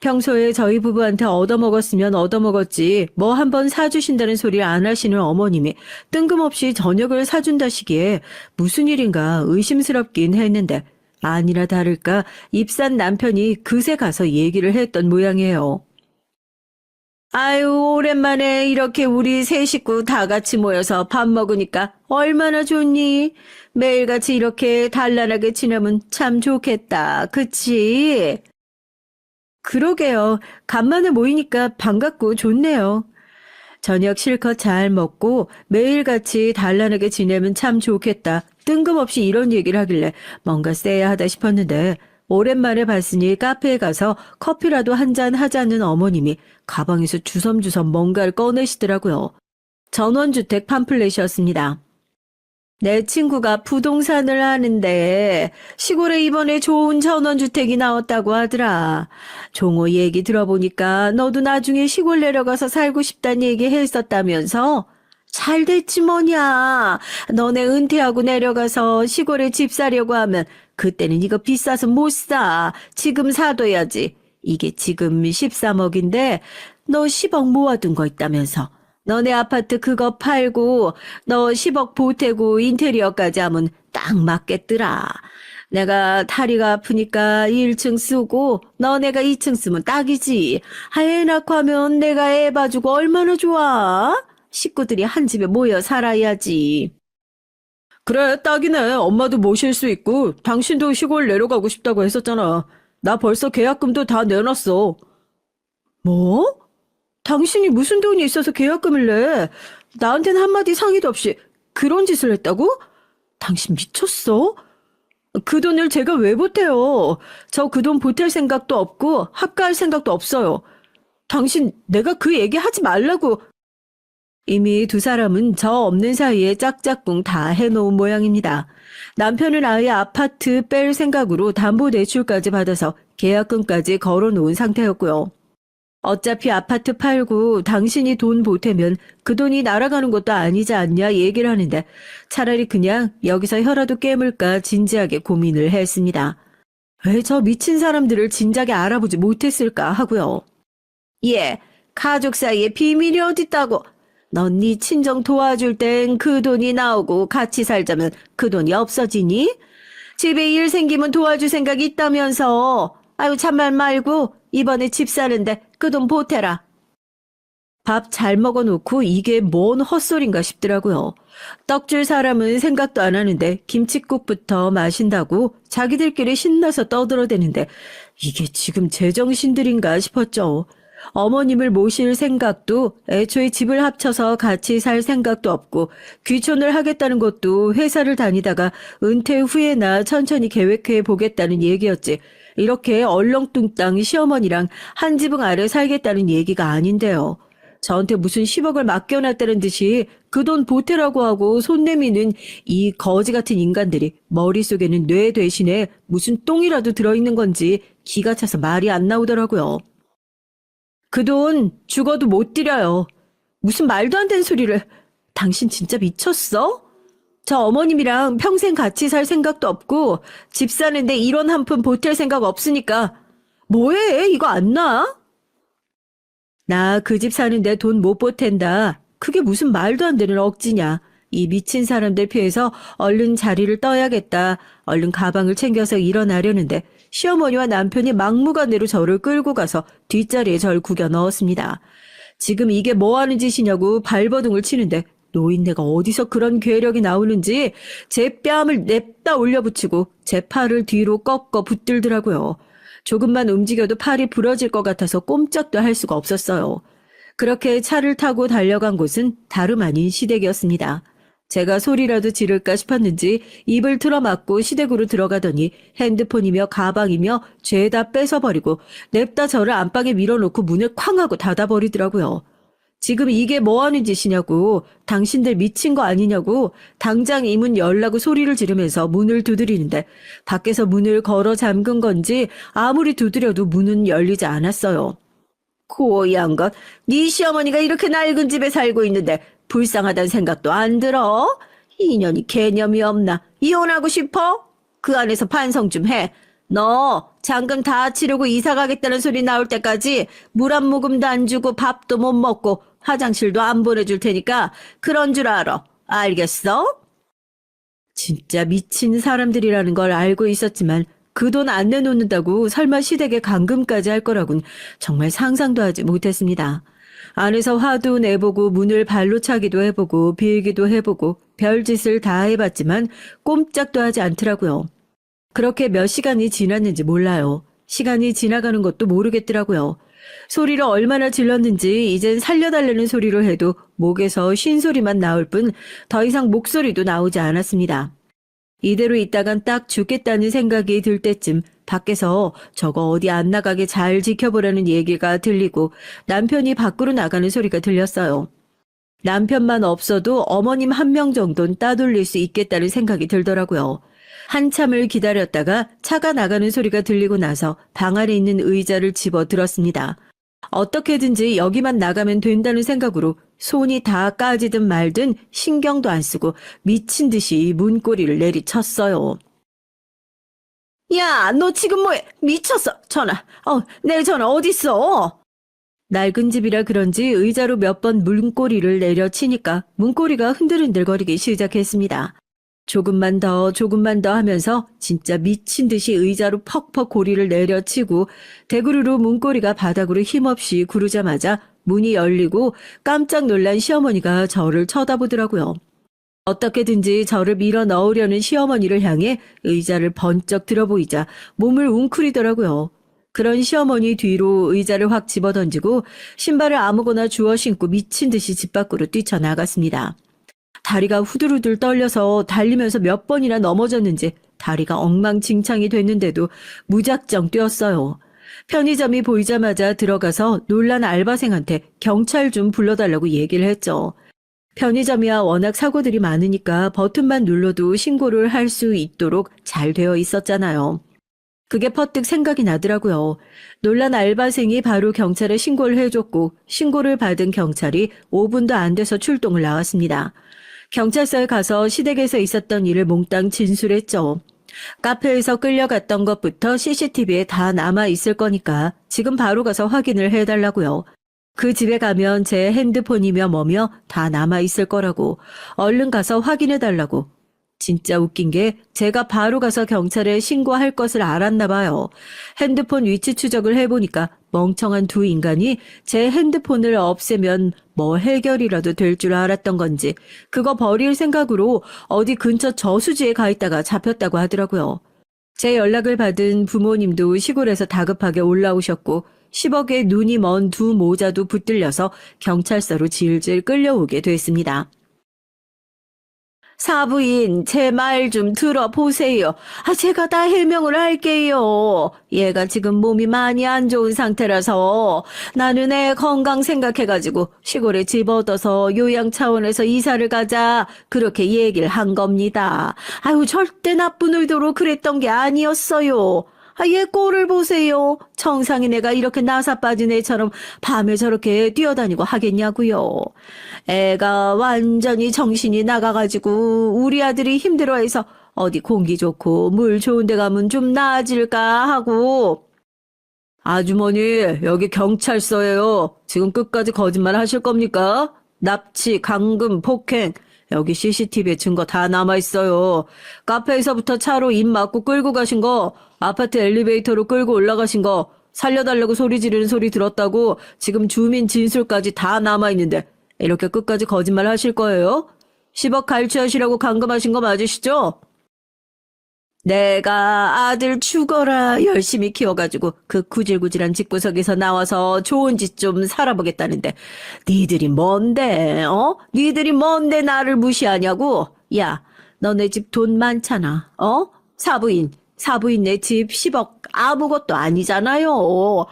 평소에 저희 부부한테 얻어먹었으면 얻어먹었지 뭐 한번 사주신다는 소리를 안 하시는 어머님이 뜬금없이 저녁을 사준다시기에 무슨 일인가 의심스럽긴 했는데 아니나 다를까 입산 남편이 그새 가서 얘기를 했던 모양이에요. 아유, 오랜만에 이렇게 우리 세 식구 다 같이 모여서 밥 먹으니까 얼마나 좋니? 매일같이 이렇게 단란하게 지내면 참 좋겠다. 그치? 그러게요. 간만에 모이니까 반갑고 좋네요. 저녁 실컷 잘 먹고 매일같이 단란하게 지내면 참 좋겠다. 뜬금없이 이런 얘기를 하길래 뭔가 쎄야하다 싶었는데 오랜만에 봤으니 카페에 가서 커피라도 한 잔 하자는 어머님이 가방에서 주섬주섬 뭔가를 꺼내시더라고요. 전원주택 팜플렛이었습니다. 내 친구가 부동산을 하는데 시골에 이번에 좋은 전원주택이 나왔다고 하더라. 종호 얘기 들어보니까 너도 나중에 시골 내려가서 살고 싶다는 얘기 했었다면서? 잘 됐지 뭐냐. 너네 은퇴하고 내려가서 시골에 집 사려고 하면 그때는 이거 비싸서 못 사. 지금 사둬야지. 이게 지금 13억인데 너 10억 모아둔 거 있다면서. 너네 아파트 그거 팔고 너 10억 보태고 인테리어까지 하면 딱 맞겠더라. 내가 다리가 아프니까 1층 쓰고 너네가 2층 쓰면 딱이지. 애 낳고 하면 내가 애 봐주고 얼마나 좋아. 식구들이 한 집에 모여 살아야지. 그래, 딱이네. 엄마도 모실 수 있고 당신도 시골 내려가고 싶다고 했었잖아. 나 벌써 계약금도 다 내놨어. 뭐? 당신이 무슨 돈이 있어서 계약금을 내? 나한테는 한마디 상의도 없이 그런 짓을 했다고? 당신 미쳤어? 그 돈을 제가 왜 보태요? 저 그 돈 보탤 생각도 없고 합가할 생각도 없어요. 당신 내가 그 얘기 하지 말라고. 이미 두 사람은 저 없는 사이에 짝짝꿍 다 해놓은 모양입니다. 남편은 아예 아파트 뺄 생각으로 담보대출까지 받아서 계약금까지 걸어놓은 상태였고요. 어차피 아파트 팔고 당신이 돈 보태면 그 돈이 날아가는 것도 아니지 않냐 얘기를 하는데 차라리 그냥 여기서 혀라도 깨물까 진지하게 고민을 했습니다. 왜 저 미친 사람들을 진작에 알아보지 못했을까 하고요. 예, 가족 사이에 비밀이 어딨다고. 넌 네 친정 도와줄 땐 그 돈이 나오고 같이 살자면 그 돈이 없어지니? 집에 일 생기면 도와줄 생각이 있다면서. 아유 참말 말고 이번에 집 사는데 그 돈 보태라. 밥 잘 먹어놓고 이게 뭔 헛소린가 싶더라고요. 떡 줄 사람은 생각도 안 하는데 김칫국부터 마신다고 자기들끼리 신나서 떠들어대는데 이게 지금 제정신들인가 싶었죠. 어머님을 모실 생각도 애초에 집을 합쳐서 같이 살 생각도 없고 귀촌을 하겠다는 것도 회사를 다니다가 은퇴 후에나 천천히 계획해 보겠다는 얘기였지. 이렇게 얼렁뚱땅 시어머니랑 한 지붕 아래 살겠다는 얘기가 아닌데요. 저한테 무슨 10억을 맡겨놨다는 듯이 그 돈 보태라고 하고 손 내미는 이 거지 같은 인간들이 머릿속에는 뇌 대신에 무슨 똥이라도 들어있는 건지 기가 차서 말이 안 나오더라고요. 그 돈 죽어도 못 드려요. 무슨 말도 안 되는 소리를. 당신 진짜 미쳤어? 저 어머님이랑 평생 같이 살 생각도 없고 집 사는데 1원 한 푼 보탤 생각 없으니까 뭐해? 이거 안 나? 나 그 집 사는데 돈 못 보탠다. 그게 무슨 말도 안 되는 억지냐. 이 미친 사람들 피해서 얼른 자리를 떠야겠다. 얼른 가방을 챙겨서 일어나려는데 시어머니와 남편이 막무가내로 저를 끌고 가서 뒷자리에 절 구겨 넣었습니다. 지금 이게 뭐 하는 짓이냐고 발버둥을 치는데 노인네가 어디서 그런 괴력이 나오는지 제 뺨을 냅다 올려붙이고 제 팔을 뒤로 꺾어 붙들더라고요. 조금만 움직여도 팔이 부러질 것 같아서 꼼짝도 할 수가 없었어요. 그렇게 차를 타고 달려간 곳은 다름 아닌 시댁이었습니다. 제가 소리라도 지를까 싶었는지 입을 틀어막고 시댁으로 들어가더니 핸드폰이며 가방이며 죄다 뺏어버리고 냅다 저를 안방에 밀어놓고 문을 쾅 하고 닫아버리더라고요. 지금 이게 뭐 하는 짓이냐고, 당신들 미친 거 아니냐고 당장 이 문 열라고 소리를 지르면서 문을 두드리는데 밖에서 문을 걸어 잠근 건지 아무리 두드려도 문은 열리지 않았어요. 고얀 것, 네 시어머니가 이렇게 낡은 집에 살고 있는데 불쌍하다는 생각도 안 들어? 이년이 개념이 없나? 이혼하고 싶어? 그 안에서 반성 좀 해. 너 잔금 다 치르고 이사 가겠다는 소리 나올 때까지 물 한 모금도 안 주고 밥도 못 먹고 화장실도 안 보내줄 테니까 그런 줄 알아. 알겠어? 진짜 미친 사람들이라는 걸 알고 있었지만 그 돈 안 내놓는다고 설마 시댁에 감금까지 할 거라곤 정말 상상도 하지 못했습니다. 안에서 화도 내보고 문을 발로 차기도 해보고 빌기도 해보고 별짓을 다 해봤지만 꼼짝도 하지 않더라고요. 그렇게 몇 시간이 지났는지 몰라요. 시간이 지나가는 것도 모르겠더라고요. 소리를 얼마나 질렀는지 이젠 살려달라는 소리로 해도 목에서 쉰소리만 나올 뿐 더 이상 목소리도 나오지 않았습니다. 이대로 있다간 딱 죽겠다는 생각이 들 때쯤 밖에서 저거 어디 안 나가게 잘 지켜보라는 얘기가 들리고 남편이 밖으로 나가는 소리가 들렸어요. 남편만 없어도 어머님 한 명 정도는 따돌릴 수 있겠다는 생각이 들더라고요. 한참을 기다렸다가 차가 나가는 소리가 들리고 나서 방 안에 있는 의자를 집어 들었습니다. 어떻게든지 여기만 나가면 된다는 생각으로 손이 다 까지든 말든 신경도 안 쓰고 미친 듯이 문고리를 내리쳤어요. 야, 너 지금 뭐해? 미쳤어. 전화. 내 전화 어딨어? 낡은 집이라 그런지 의자로 몇 번 문고리를 내려치니까 문고리가 흔들흔들거리기 시작했습니다. 조금만 더 하면서 진짜 미친 듯이 의자로 퍽퍽 고리를 내려치고 대구르로 문고리가 바닥으로 힘없이 구르자마자 문이 열리고 깜짝 놀란 시어머니가 저를 쳐다보더라고요. 어떻게든지 저를 밀어 넣으려는 시어머니를 향해 의자를 번쩍 들어보이자 몸을 웅크리더라고요. 그런 시어머니 뒤로 의자를 확 집어던지고 신발을 아무거나 주워 신고 미친 듯이 집 밖으로 뛰쳐나갔습니다. 다리가 후들후들 떨려서 달리면서 몇 번이나 넘어졌는지 다리가 엉망진창이 됐는데도 무작정 뛰었어요. 편의점이 보이자마자 들어가서 놀란 알바생한테 경찰 좀 불러달라고 얘기를 했죠. 편의점이야 워낙 사고들이 많으니까 버튼만 눌러도 신고를 할 수 있도록 잘 되어 있었잖아요. 그게 퍼뜩 생각이 나더라고요. 놀란 알바생이 바로 경찰에 신고를 해줬고 신고를 받은 경찰이 5분도 안 돼서 출동을 나왔습니다. 경찰서에 가서 시댁에서 있었던 일을 몽땅 진술했죠. 카페에서 끌려갔던 것부터 CCTV에 다 남아있을 거니까 지금 바로 가서 확인을 해달라고요. 그 집에 가면 제 핸드폰이며 뭐며 다 남아있을 거라고 얼른 가서 확인해달라고. 진짜 웃긴 게 제가 바로 가서 경찰에 신고할 것을 알았나 봐요. 핸드폰 위치 추적을 해보니까 멍청한 두 인간이 제 핸드폰을 없애면 뭐 해결이라도 될 줄 알았던 건지 그거 버릴 생각으로 어디 근처 저수지에 가 있다가 잡혔다고 하더라고요. 제 연락을 받은 부모님도 시골에서 다급하게 올라오셨고 10억에 눈이 먼 두 모자도 붙들려서 경찰서로 질질 끌려오게 됐습니다. 사부인, 제 말 좀 들어보세요. 제가 다 해명을 할게요. 얘가 지금 몸이 많이 안 좋은 상태라서 나는 애 건강 생각해가지고 시골에 집 얻어서 요양 차원에서 이사를 가자. 그렇게 얘기를 한 겁니다. 아유, 절대 나쁜 의도로 그랬던 게 아니었어요. 얘 꼴을 보세요. 정상인 애가 이렇게 나사 빠진 애처럼 밤에 저렇게 뛰어다니고 하겠냐고요. 애가 완전히 정신이 나가가지고 우리 아들이 힘들어해서 어디 공기 좋고 물 좋은 데 가면 좀 나아질까 하고. 아주머니, 여기 경찰서예요. 지금 끝까지 거짓말 하실 겁니까? 납치, 감금, 폭행. 여기 CCTV에 증거 다 남아있어요. 카페에서부터 차로 입 막고 끌고 가신 거, 아파트 엘리베이터로 끌고 올라가신 거, 살려달라고 소리 지르는 소리 들었다고 지금 주민 진술까지 다 남아있는데 이렇게 끝까지 거짓말 하실 거예요? 10억 갈취하시라고 감금하신 거 맞으시죠? 내가 아들 죽어라 열심히 키워가지고 그 구질구질한 집구석에서 나와서 좋은 짓 좀 살아보겠다는데 니들이 뭔데 니들이 뭔데 나를 무시하냐고. 야, 너네 집 돈 많잖아. 사부인네 집 10억 아무것도 아니잖아요.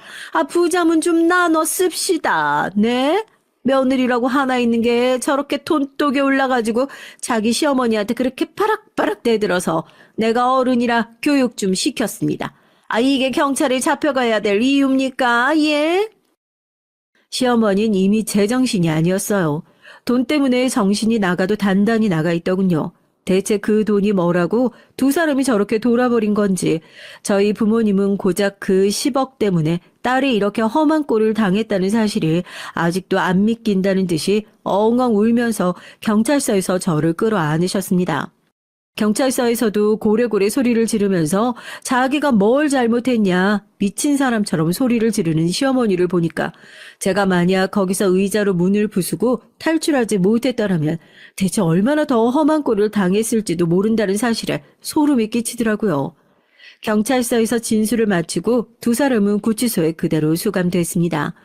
부자문 좀 나눠 씁시다. 네? 며느리라고 하나 있는 게 저렇게 돈독에 올라가지고 자기 시어머니한테 그렇게 파락파락 대들어서 내가 어른이라 교육 좀 시켰습니다. 이게 경찰에 잡혀가야 될 이유입니까? 예? 시어머니는 이미 제정신이 아니었어요. 돈 때문에 정신이 나가도 단단히 나가 있더군요. 대체 그 돈이 뭐라고 두 사람이 저렇게 돌아버린 건지, 저희 부모님은 고작 그 10억 때문에 딸이 이렇게 험한 꼴을 당했다는 사실이 아직도 안 믿긴다는 듯이 엉엉 울면서 경찰서에서 저를 끌어안으셨습니다. 경찰서에서도 고래고래 소리를 지르면서 자기가 뭘 잘못했냐 미친 사람처럼 소리를 지르는 시어머니를 보니까 제가 만약 거기서 의자로 문을 부수고 탈출하지 못했더라면 대체 얼마나 더 험한 꼴을 당했을지도 모른다는 사실에 소름이 끼치더라고요. 경찰서에서 진술을 마치고 두 사람은 구치소에 그대로 수감됐습니다.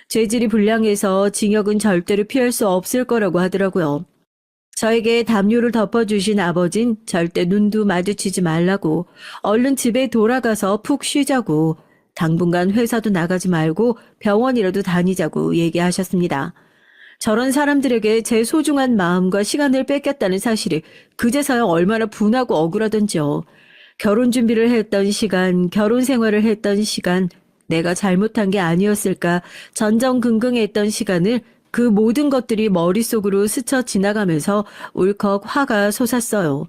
죄질이 불량해서 징역은 절대로 피할 수 없을 거라고 하더라고요. 저에게 담요를 덮어주신 아버진 절대 눈도 마주치지 말라고, 얼른 집에 돌아가서 푹 쉬자고, 당분간 회사도 나가지 말고 병원이라도 다니자고 얘기하셨습니다. 저런 사람들에게 제 소중한 마음과 시간을 뺏겼다는 사실이 그제서야 얼마나 분하고 억울하던지요. 결혼 준비를 했던 시간, 결혼 생활을 했던 시간, 내가 잘못한 게 아니었을까 전전긍긍했던 시간을 그 모든 것들이 머릿속으로 스쳐 지나가면서 울컥 화가 솟았어요.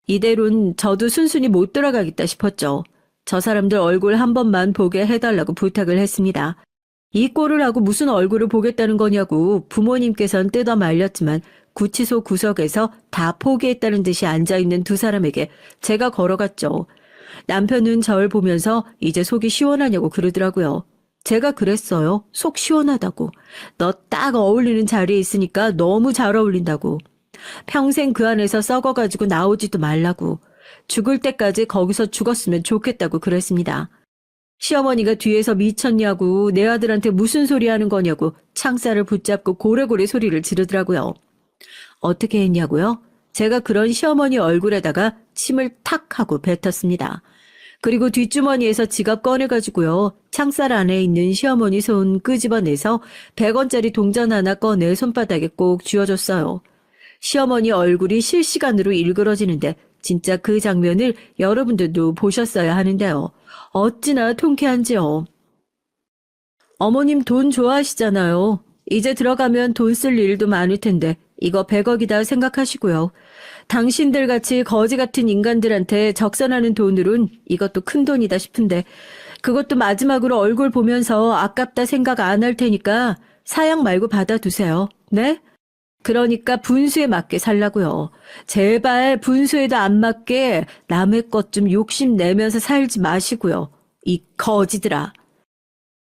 이대로는 저도 순순히 못 돌아가겠다 싶었죠. 저 사람들 얼굴 한 번만 보게 해달라고 부탁을 했습니다. 이 꼴을 하고 무슨 얼굴을 보겠다는 거냐고 부모님께선 뜯어 말렸지만 구치소 구석에서 다 포기했다는 듯이 앉아있는 두 사람에게 제가 걸어갔죠. 남편은 저를 보면서 이제 속이 시원하냐고 그러더라고요. 제가 그랬어요. 속 시원하다고. 너 딱 어울리는 자리에 있으니까 너무 잘 어울린다고. 평생 그 안에서 썩어가지고 나오지도 말라고. 죽을 때까지 거기서 죽었으면 좋겠다고 그랬습니다. 시어머니가 뒤에서 미쳤냐고, 내 아들한테 무슨 소리 하는 거냐고 창살을 붙잡고 고래고래 소리를 지르더라고요. 어떻게 했냐고요? 제가 그런 시어머니 얼굴에다가 침을 탁 하고 뱉었습니다. 그리고 뒷주머니에서 지갑 꺼내가지고요. 창살 안에 있는 시어머니 손 끄집어내서 100원짜리 동전 하나 꺼내 손바닥에 꼭 쥐어줬어요. 시어머니 얼굴이 실시간으로 일그러지는데 진짜 그 장면을 여러분들도 보셨어야 하는데요. 어찌나 통쾌한지요. 어머님 돈 좋아하시잖아요. 이제 들어가면 돈 쓸 일도 많을 텐데 이거 100억이다 생각하시고요. 당신들 같이 거지 같은 인간들한테 적선하는 돈으론 이것도 큰 돈이다 싶은데 그것도 마지막으로 얼굴 보면서 아깝다 생각 안 할 테니까 사양 말고 받아두세요. 네? 그러니까 분수에 맞게 살라고요. 제발 분수에도 안 맞게 남의 것 좀 욕심내면서 살지 마시고요. 이 거지들아.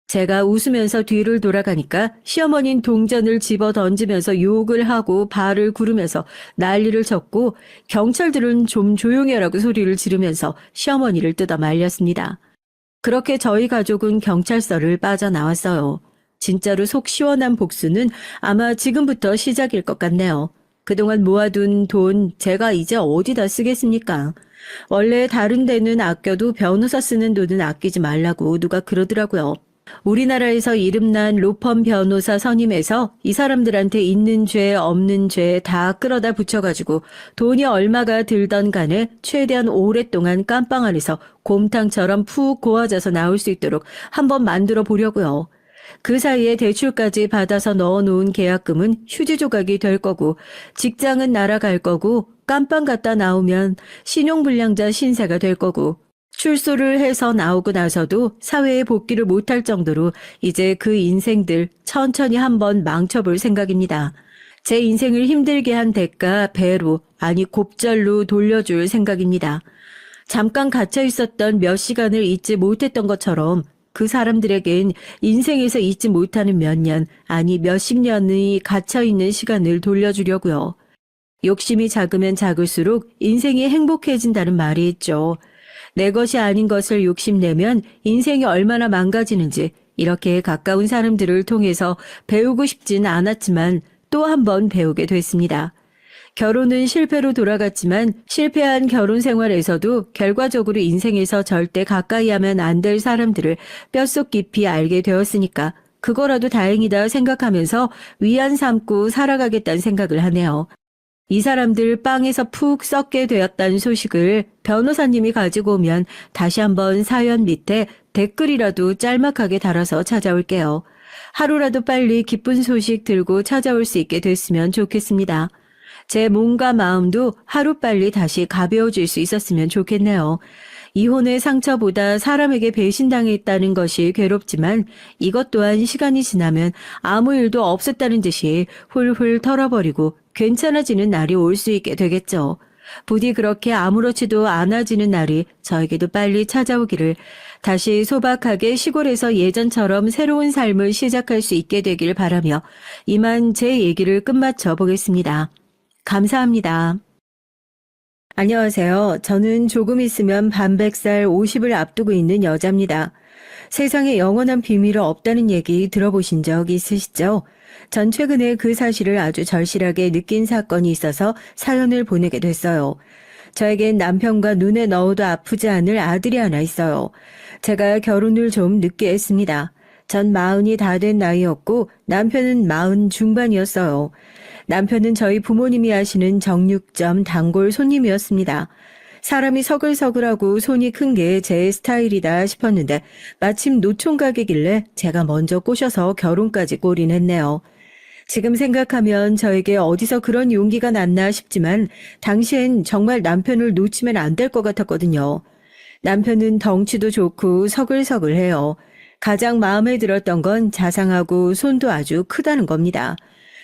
제가 웃으면서 뒤를 돌아가니까 시어머니는 동전을 집어 던지면서 욕을 하고 발을 구르면서 난리를 쳤고 경찰들은 좀 조용히 하라고 소리를 지르면서 시어머니를 뜯어 말렸습니다. 그렇게 저희 가족은 경찰서를 빠져나왔어요. 진짜로 속 시원한 복수는 아마 지금부터 시작일 것 같네요. 그동안 모아둔 돈 제가 이제 어디다 쓰겠습니까? 원래 다른 데는 아껴도 변호사 쓰는 돈은 아끼지 말라고 누가 그러더라고요. 우리나라에서 이름난 로펌 변호사 선임해서 이 사람들한테 있는 죄 없는 죄 다 끌어다 붙여가지고 돈이 얼마가 들던 간에 최대한 오랫동안 깜빵 안에서 곰탕처럼 푹 고아져서 나올 수 있도록 한번 만들어 보려고요. 그 사이에 대출까지 받아서 넣어놓은 계약금은 휴지 조각이 될 거고 직장은 날아갈 거고 깜빵 갔다 나오면 신용불량자 신세가 될 거고 출소를 해서 나오고 나서도 사회에 복귀를 못할 정도로 이제 그 인생들 천천히 한번 망쳐볼 생각입니다. 제 인생을 힘들게 한 대가 배로 아니 곱절로 돌려줄 생각입니다. 잠깐 갇혀 있었던 몇 시간을 잊지 못했던 것처럼 그 사람들에겐 인생에서 잊지 못하는 몇 년 아니 몇십 년의 갇혀있는 시간을 돌려주려고요. 욕심이 작으면 작을수록 인생이 행복해진다는 말이 있죠. 내 것이 아닌 것을 욕심내면 인생이 얼마나 망가지는지 이렇게 가까운 사람들을 통해서 배우고 싶진 않았지만 또 한 번 배우게 됐습니다. 결혼은 실패로 돌아갔지만 실패한 결혼 생활에서도 결과적으로 인생에서 절대 가까이 하면 안 될 사람들을 뼛속 깊이 알게 되었으니까 그거라도 다행이다 생각하면서 위안 삼고 살아가겠다는 생각을 하네요. 이 사람들 빵에서 푹 썩게 되었다는 소식을 변호사님이 가지고 오면 다시 한번 사연 밑에 댓글이라도 짤막하게 달아서 찾아올게요. 하루라도 빨리 기쁜 소식 들고 찾아올 수 있게 됐으면 좋겠습니다. 제 몸과 마음도 하루빨리 다시 가벼워질 수 있었으면 좋겠네요. 이혼의 상처보다 사람에게 배신당했다는 것이 괴롭지만 이것 또한 시간이 지나면 아무 일도 없었다는 듯이 훌훌 털어버리고 괜찮아지는 날이 올 수 있게 되겠죠. 부디 그렇게 아무렇지도 않아지는 날이 저에게도 빨리 찾아오기를 다시 소박하게 시골에서 예전처럼 새로운 삶을 시작할 수 있게 되길 바라며 이만 제 얘기를 끝마쳐 보겠습니다. 감사합니다. 안녕하세요. 저는 조금 있으면 반백살 50을 앞두고 있는 여자입니다. 세상에 영원한 비밀은 없다는 얘기 들어보신 적 있으시죠? 전 최근에 그 사실을 아주 절실하게 느낀 사건이 있어서 사연을 보내게 됐어요. 저에겐 남편과 눈에 넣어도 아프지 않을 아들이 하나 있어요. 제가 결혼을 좀 늦게 했습니다. 전 40이 다 된 나이였고 남편은 40 중반이었어요. 남편은 저희 부모님이 하시는 정육점 단골 손님이었습니다. 사람이 서글서글하고 손이 큰 게 제 스타일이다 싶었는데 마침 노총각이길래 제가 먼저 꼬셔서 결혼까지 골인했네요. 지금 생각하면 저에게 어디서 그런 용기가 났나 싶지만 당시엔 정말 남편을 놓치면 안 될 것 같았거든요. 남편은 덩치도 좋고 서글서글해요. 가장 마음에 들었던 건 자상하고 손도 아주 크다는 겁니다.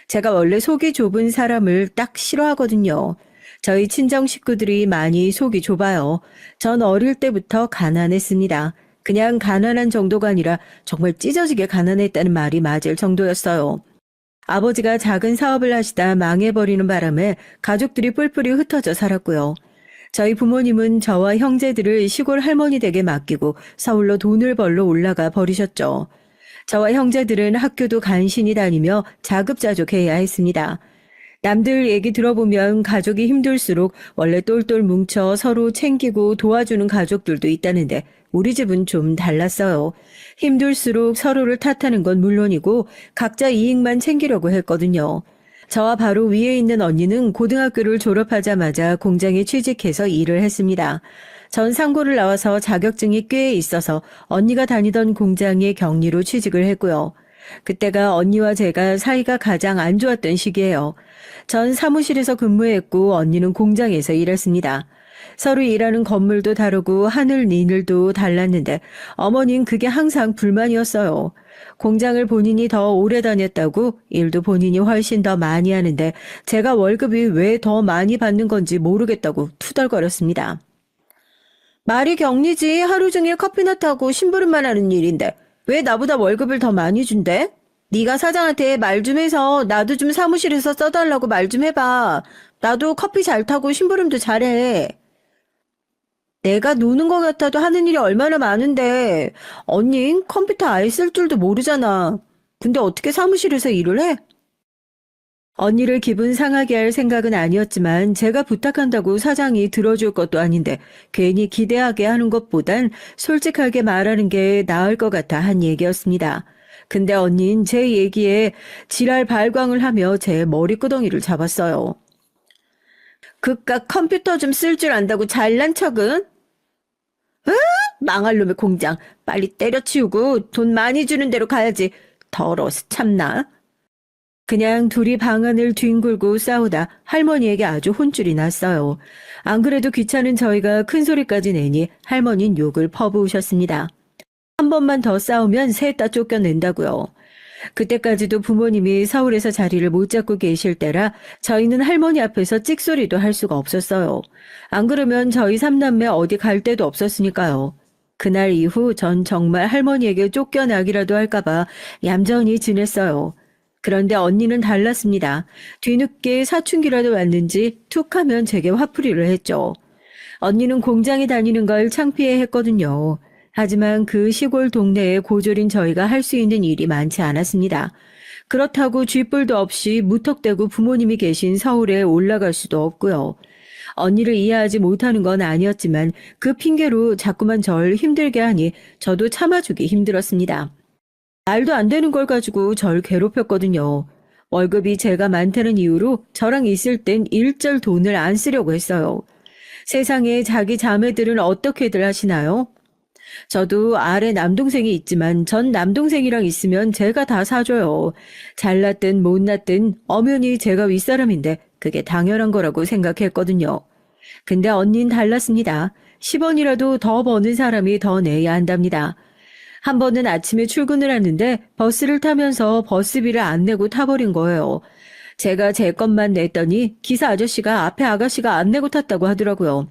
제가 원래 속이 좁은 사람을 딱 싫어하거든요. 저희 친정 식구들이 많이 속이 좁아요. 전 어릴 때부터 가난했습니다. 그냥 가난한 정도가 아니라 정말 찢어지게 가난했다는 말이 맞을 정도였어요. 아버지가 작은 사업을 하시다 망해버리는 바람에 가족들이 뿔뿔이 흩어져 살았고요. 저희 부모님은 저와 형제들을 시골 할머니 댁에 맡기고 서울로 돈을 벌러 올라가 버리셨죠. 저와 형제들은 학교도 간신히 다니며 자급자족해야 했습니다. 남들 얘기 들어보면 가족이 힘들수록 원래 똘똘 뭉쳐 서로 챙기고 도와주는 가족들도 있다는데 우리 집은 좀 달랐어요. 힘들수록 서로를 탓하는 건 물론이고 각자 이익만 챙기려고 했거든요. 저와 바로 위에 있는 언니는 고등학교를 졸업하자마자 공장에 취직해서 일을 했습니다. 전 상고를 나와서 자격증이 꽤 있어서 언니가 다니던 공장에 격리로 취직을 했고요. 그때가 언니와 제가 사이가 가장 안 좋았던 시기예요. 전 사무실에서 근무했고 언니는 공장에서 일했습니다. 서로 일하는 건물도 다르고 하늘 니늘도 달랐는데 어머니는 그게 항상 불만이었어요. 공장을 본인이 더 오래 다녔다고 일도 본인이 훨씬 더 많이 하는데 제가 월급이 왜 더 많이 받는 건지 모르겠다고 투덜거렸습니다. 말이 격리지 하루 종일 커피나 타고 심부름만 하는 일인데 왜 나보다 월급을 더 많이 준대? 네가 사장한테 말 좀 해서 나도 좀 사무실에서 써달라고 말 좀 해봐. 나도 커피 잘 타고 심부름도 잘해. 내가 노는 것 같아도 하는 일이 얼마나 많은데 언닌 컴퓨터 아예 쓸 줄도 모르잖아. 근데 어떻게 사무실에서 일을 해? 언니를 기분 상하게 할 생각은 아니었지만 제가 부탁한다고 사장이 들어줄 것도 아닌데 괜히 기대하게 하는 것보단 솔직하게 말하는 게 나을 것 같아 한 얘기였습니다. 근데 언니는 제 얘기에 지랄 발광을 하며 제 머리끄덩이를 잡았어요. 그깟 컴퓨터 좀 쓸 줄 안다고 잘난 척은? 망할 놈의 공장 빨리 때려치우고 돈 많이 주는 대로 가야지. 더러워서 참나. 그냥 둘이 방안을 뒹굴고 싸우다 할머니에게 아주 혼쭐이 났어요. 안 그래도 귀찮은 저희가 큰 소리까지 내니 할머니는 욕을 퍼부으셨습니다. 한 번만 더 싸우면 셋 다 쫓겨낸다고요. 그때까지도 부모님이 서울에서 자리를 못 잡고 계실 때라 저희는 할머니 앞에서 찍소리도 할 수가 없었어요. 안 그러면 저희 삼남매 어디 갈 데도 없었으니까요. 그날 이후 전 정말 할머니에게 쫓겨나기라도 할까봐 얌전히 지냈어요. 그런데 언니는 달랐습니다. 뒤늦게 사춘기라도 왔는지 툭 하면 제게 화풀이를 했죠. 언니는 공장에 다니는 걸 창피해 했거든요. 하지만 그 시골 동네에 고졸인 저희가 할 수 있는 일이 많지 않았습니다. 그렇다고 쥐뿔도 없이 무턱대고 부모님이 계신 서울에 올라갈 수도 없고요. 언니를 이해하지 못하는 건 아니었지만 그 핑계로 자꾸만 절 힘들게 하니 저도 참아주기 힘들었습니다. 말도 안 되는 걸 가지고 절 괴롭혔거든요. 월급이 제가 많다는 이유로 저랑 있을 땐 일절 돈을 안 쓰려고 했어요. 세상에 자기 자매들은 어떻게들 하시나요? 저도 아래 남동생이 있지만 전 남동생이랑 있으면 제가 다 사줘요. 잘났든 못났든 엄연히 제가 윗사람인데 그게 당연한 거라고 생각했거든요. 근데 언니는 달랐습니다. 10원이라도 더 버는 사람이 더 내야 한답니다. 한 번은 아침에 출근을 하는데 버스를 타면서 버스비를 안 내고 타버린 거예요. 제가 제 것만 냈더니 기사 아저씨가 앞에 아가씨가 안 내고 탔다고 하더라고요.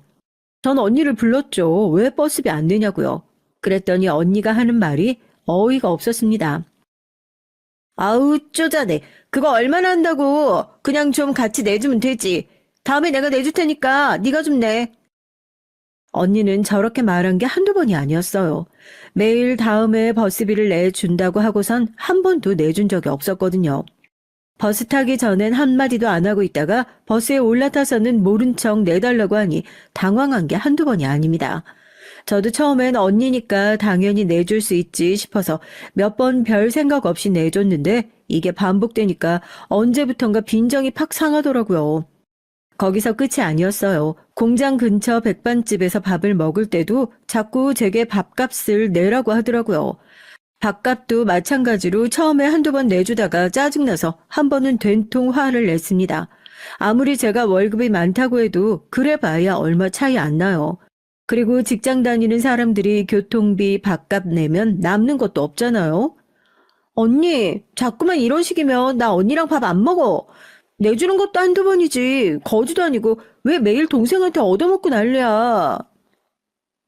전 언니를 불렀죠. 왜 버스비 안 내냐고요. 그랬더니 언니가 하는 말이 어이가 없었습니다. 아우 쪼잔해. 그거 얼마나 한다고. 그냥 좀 같이 내주면 되지. 다음에 내가 내줄 테니까 네가 좀 내. 언니는 저렇게 말한 게 한두 번이 아니었어요. 매일 다음에 버스비를 내준다고 하고선 한 번도 내준 적이 없었거든요. 버스 타기 전엔 한마디도 안 하고 있다가 버스에 올라타서는 모른 척 내달라고 하니 당황한 게 한두 번이 아닙니다. 저도 처음엔 언니니까 당연히 내줄 수 있지 싶어서 몇 번 별 생각 없이 내줬는데 이게 반복되니까 언제부턴가 빈정이 팍 상하더라고요. 거기서 끝이 아니었어요. 공장 근처 백반집에서 밥을 먹을 때도 자꾸 제게 밥값을 내라고 하더라고요. 밥값도 마찬가지로 처음에 한두 번 내주다가 짜증나서 한 번은 된통 화를 냈습니다. 아무리 제가 월급이 많다고 해도 그래봐야 얼마 차이 안 나요. 그리고 직장 다니는 사람들이 교통비, 밥값 내면 남는 것도 없잖아요. 언니, 자꾸만 이런 식이면 나 언니랑 밥 안 먹어. 내주는 것도 한두 번이지. 거지도 아니고 왜 매일 동생한테 얻어먹고 난리야.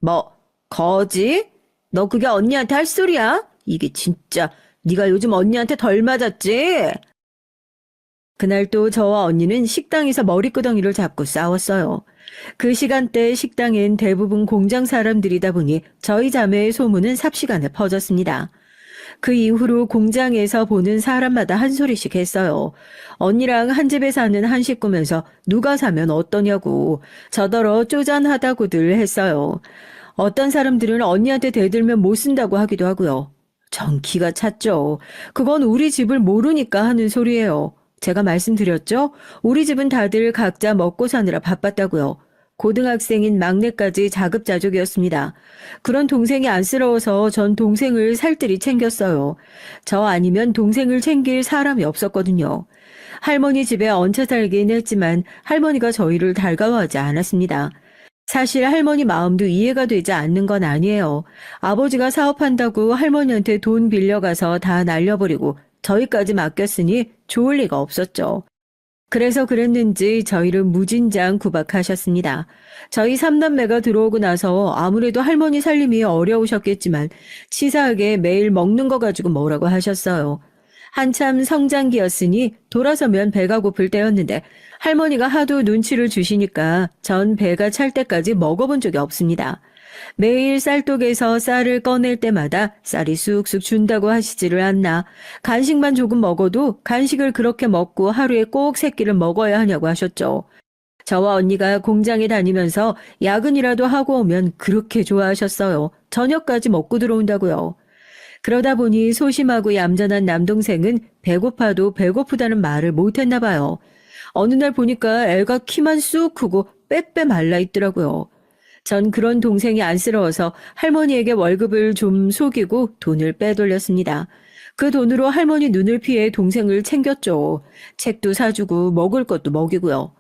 뭐, 거지? 너 그게 언니한테 할 소리야? 이게 진짜 네가 요즘 언니한테 덜 맞았지? 그날 또 저와 언니는 식당에서 머리끄덩이를 잡고 싸웠어요. 그 시간대 식당엔 대부분 공장 사람들이다 보니 저희 자매의 소문은 삽시간에 퍼졌습니다. 그 이후로 공장에서 보는 사람마다 한 소리씩 했어요. 언니랑 한 집에 사는 한 식구면서 누가 사면 어떠냐고 저더러 쪼잔하다고들 했어요. 어떤 사람들은 언니한테 대들면 못 쓴다고 하기도 하고요. 전 기가 찼죠. 그건 우리 집을 모르니까 하는 소리예요. 제가 말씀드렸죠? 우리 집은 다들 각자 먹고 사느라 바빴다고요. 고등학생인 막내까지 자급자족이었습니다. 그런 동생이 안쓰러워서 전 동생을 살뜰히 챙겼어요. 저 아니면 동생을 챙길 사람이 없었거든요. 할머니 집에 얹혀 살긴 했지만 할머니가 저희를 달가워하지 않았습니다. 사실 할머니 마음도 이해가 되지 않는 건 아니에요. 아버지가 사업한다고 할머니한테 돈 빌려가서 다 날려버리고 저희까지 맡겼으니 좋을 리가 없었죠. 그래서 그랬는지 저희를 무진장 구박하셨습니다. 저희 삼남매가 들어오고 나서 아무래도 할머니 살림이 어려우셨겠지만 치사하게 매일 먹는 거 가지고 뭐라고 하셨어요. 한참 성장기였으니 돌아서면 배가 고플 때였는데 할머니가 하도 눈치를 주시니까 전 배가 찰 때까지 먹어본 적이 없습니다. 매일 쌀독에서 쌀을 꺼낼 때마다 쌀이 쑥쑥 준다고 하시지를 않나. 간식만 조금 먹어도 간식을 그렇게 먹고 하루에 꼭 3끼를 먹어야 하냐고 하셨죠. 저와 언니가 공장에 다니면서 야근이라도 하고 오면 그렇게 좋아하셨어요. 저녁까지 먹고 들어온다고요. 그러다 보니 소심하고 얌전한 남동생은 배고파도 배고프다는 말을 못했나 봐요. 어느 날 보니까 애가 키만 쑥 크고 빼빼 말라 있더라고요. 전 그런 동생이 안쓰러워서 할머니에게 월급을 좀 속이고 돈을 빼돌렸습니다. 그 돈으로 할머니 눈을 피해 동생을 챙겼죠. 책도 사주고 먹을 것도 먹이고요.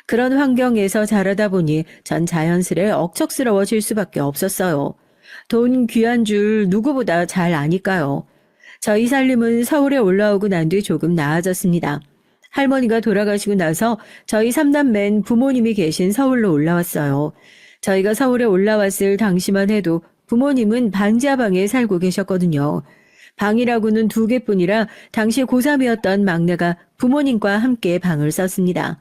그런 환경에서 자라다 보니 전 자연스레 억척스러워질 수밖에 없었어요. 돈 귀한 줄 누구보다 잘 아니까요. 저희 살림은 서울에 올라오고 난 뒤 조금 나아졌습니다. 할머니가 돌아가시고 나서 저희 삼남매는 부모님이 계신 서울로 올라왔어요. 저희가 서울에 올라왔을 당시만 해도 부모님은 반지하방에 살고 계셨거든요. 방이라고는 2개뿐이라 당시 고3이었던 막내가 부모님과 함께 방을 썼습니다.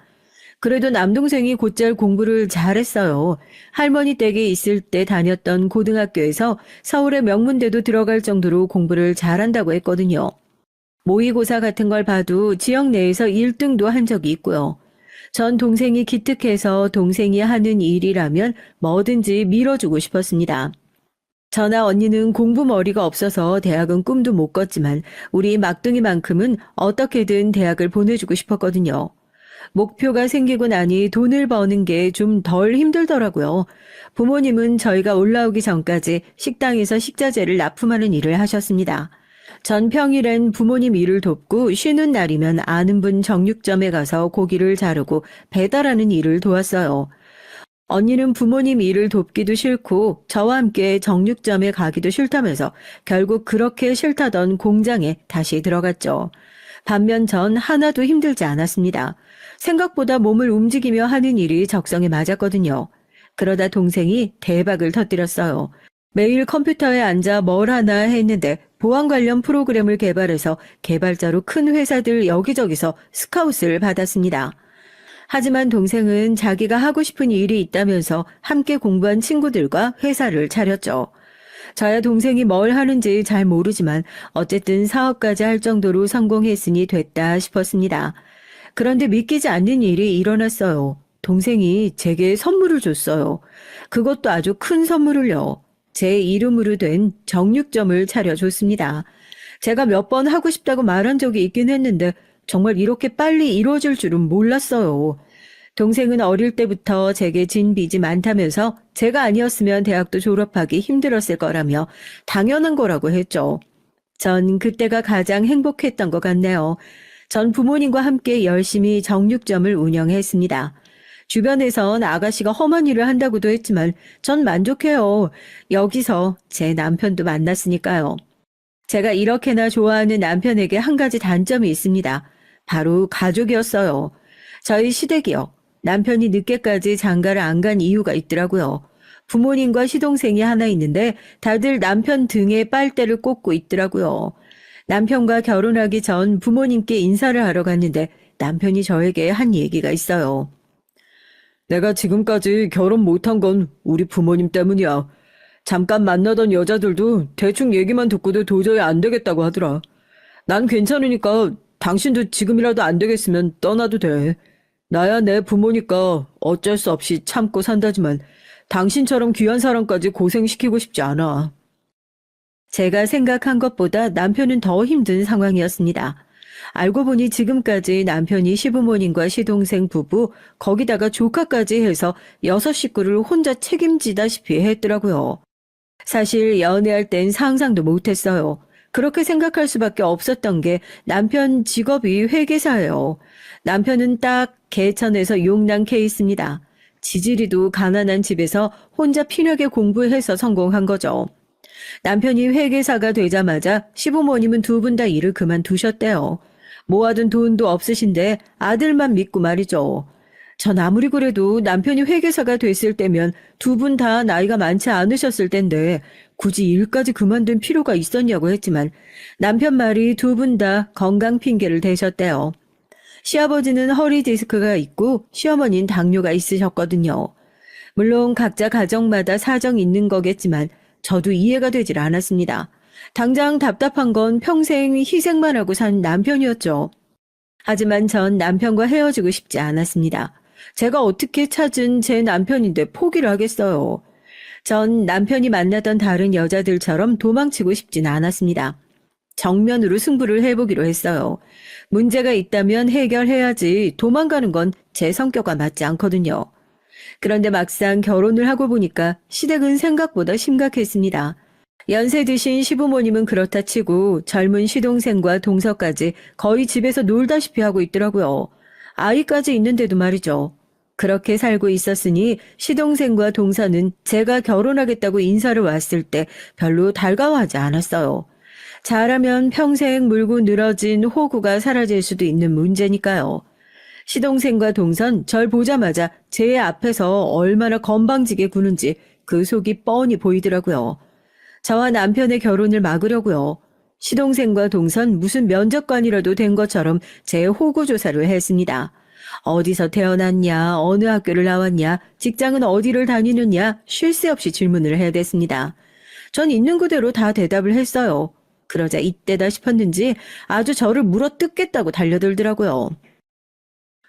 그래도 남동생이 곧잘 공부를 잘했어요. 할머니 댁에 있을 때 다녔던 고등학교에서 서울의 명문대도 들어갈 정도로 공부를 잘한다고 했거든요. 모의고사 같은 걸 봐도 지역 내에서 1등도 한 적이 있고요. 전 동생이 기특해서 동생이 하는 일이라면 뭐든지 밀어주고 싶었습니다. 저나 언니는 공부 머리가 없어서 대학은 꿈도 못 꿨지만 우리 막둥이만큼은 어떻게든 대학을 보내주고 싶었거든요. 목표가 생기고 나니 돈을 버는 게 좀 덜 힘들더라고요. 부모님은 저희가 올라오기 전까지 식당에서 식자재를 납품하는 일을 하셨습니다. 전 평일엔 부모님 일을 돕고 쉬는 날이면 아는 분 정육점에 가서 고기를 자르고 배달하는 일을 도왔어요. 언니는 부모님 일을 돕기도 싫고 저와 함께 정육점에 가기도 싫다면서 결국 그렇게 싫다던 공장에 다시 들어갔죠. 반면 전 하나도 힘들지 않았습니다. 생각보다 몸을 움직이며 하는 일이 적성에 맞았거든요. 그러다 동생이 대박을 터뜨렸어요. 매일 컴퓨터에 앉아 뭘 하나 했는데 보안 관련 프로그램을 개발해서 개발자로 큰 회사들 여기저기서 스카웃을 받았습니다. 하지만 동생은 자기가 하고 싶은 일이 있다면서 함께 공부한 친구들과 회사를 차렸죠. 저야 동생이 뭘 하는지 잘 모르지만 어쨌든 사업까지 할 정도로 성공했으니 됐다 싶었습니다. 그런데 믿기지 않는 일이 일어났어요. 동생이 제게 선물을 줬어요. 그것도 아주 큰 선물을요. 제 이름으로 된 정육점을 차려줬습니다. 제가 몇 번 하고 싶다고 말한 적이 있긴 했는데 정말 이렇게 빨리 이루어질 줄은 몰랐어요. 동생은 어릴 때부터 제게 진 빚이 많다면서 제가 아니었으면 대학도 졸업하기 힘들었을 거라며 당연한 거라고 했죠. 전 그때가 가장 행복했던 것 같네요. 전 부모님과 함께 열심히 정육점을 운영했습니다. 주변에선 아가씨가 험한 일을 한다고도 했지만 전 만족해요. 여기서 제 남편도 만났으니까요. 제가 이렇게나 좋아하는 남편에게 한 가지 단점이 있습니다. 바로 가족이었어요. 저희 시댁이요. 남편이 늦게까지 장가를 안 간 이유가 있더라고요. 부모님과 시동생이 하나 있는데 다들 남편 등에 빨대를 꽂고 있더라고요. 남편과 결혼하기 전 부모님께 인사를 하러 갔는데 남편이 저에게 한 얘기가 있어요. 내가 지금까지 결혼 못한 건 우리 부모님 때문이야. 잠깐 만나던 여자들도 대충 얘기만 듣고도 도저히 안 되겠다고 하더라. 난 괜찮으니까 당신도 지금이라도 안 되겠으면 떠나도 돼. 나야 내 부모니까 어쩔 수 없이 참고 산다지만 당신처럼 귀한 사람까지 고생시키고 싶지 않아. 제가 생각한 것보다 남편은 더 힘든 상황이었습니다. 알고 보니 지금까지 남편이 시부모님과 시동생 부부, 거기다가 조카까지 해서 6식구를 혼자 책임지다시피 했더라고요. 사실 연애할 땐 상상도 못했어요. 그렇게 생각할 수밖에 없었던 게 남편 직업이 회계사예요. 남편은 딱 개천에서 용난 케이스입니다. 지지리도 가난한 집에서 혼자 피나게 공부해서 성공한 거죠. 남편이 회계사가 되자마자 시부모님은 2분 다 일을 그만두셨대요. 모아둔 돈도 없으신데 아들만 믿고 말이죠. 전 아무리 그래도 남편이 회계사가 됐을 때면 2분 다 나이가 많지 않으셨을 텐데 굳이 일까지 그만둔 필요가 있었냐고 했지만 남편 말이 2분 다 건강 핑계를 대셨대요. 시아버지는 허리 디스크가 있고 시어머니는 당뇨가 있으셨거든요. 물론 각자 가정마다 사정이 있는 거겠지만 저도 이해가 되질 않았습니다. 당장 답답한 건 평생 희생만 하고 산 남편이었죠. 하지만 전 남편과 헤어지고 싶지 않았습니다. 제가 어떻게 찾은 제 남편인데 포기를 하겠어요. 전 남편이 만나던 다른 여자들처럼 도망치고 싶진 않았습니다. 정면으로 승부를 해보기로 했어요. 문제가 있다면 해결해야지 도망가는 건 제 성격과 맞지 않거든요. 그런데 막상 결혼을 하고 보니까 시댁은 생각보다 심각했습니다. 연세 드신 시부모님은 그렇다 치고 젊은 시동생과 동서까지 거의 집에서 놀다시피 하고 있더라고요. 아이까지 있는데도 말이죠. 그렇게 살고 있었으니 시동생과 동서는 제가 결혼하겠다고 인사를 왔을 때 별로 달가워하지 않았어요. 잘하면 평생 물고 늘어진 호구가 사라질 수도 있는 문제니까요. 시동생과 동선 절 보자마자 제 앞에서 얼마나 건방지게 구는지 그 속이 뻔히 보이더라고요. 저와 남편의 결혼을 막으려고요. 시동생과 동선 무슨 면접관이라도 된 것처럼 제 호구 조사를 했습니다. 어디서 태어났냐, 어느 학교를 나왔냐, 직장은 어디를 다니느냐 쉴 새 없이 질문을 해댔습니다. 전 있는 그대로 다 대답을 했어요. 그러자 이때다 싶었는지 아주 저를 물어뜯겠다고 달려들더라고요.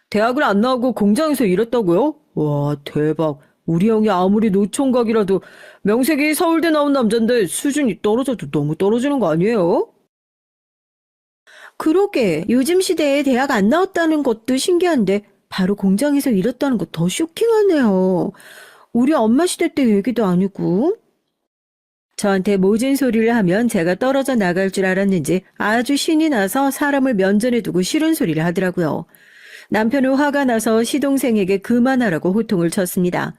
대학을 안 나오고 공장에서 일했다고요? 와, 대박. 우리 형이 아무리 노총각이라도 명색이 서울대 나온 남잔데 수준이 떨어져도 너무 떨어지는 거 아니에요? 그러게, 요즘 시대에 대학 안 나왔다는 것도 신기한데 바로 공장에서 일했다는 거 더 쇼킹하네요. 우리 엄마 시대 때 얘기도 아니고. 저한테 모진 소리를 하면 제가 떨어져 나갈 줄 알았는지 아주 신이 나서 사람을 면전에 두고 싫은 소리를 하더라고요. 남편은 화가 나서 시동생에게 그만하라고 호통을 쳤습니다.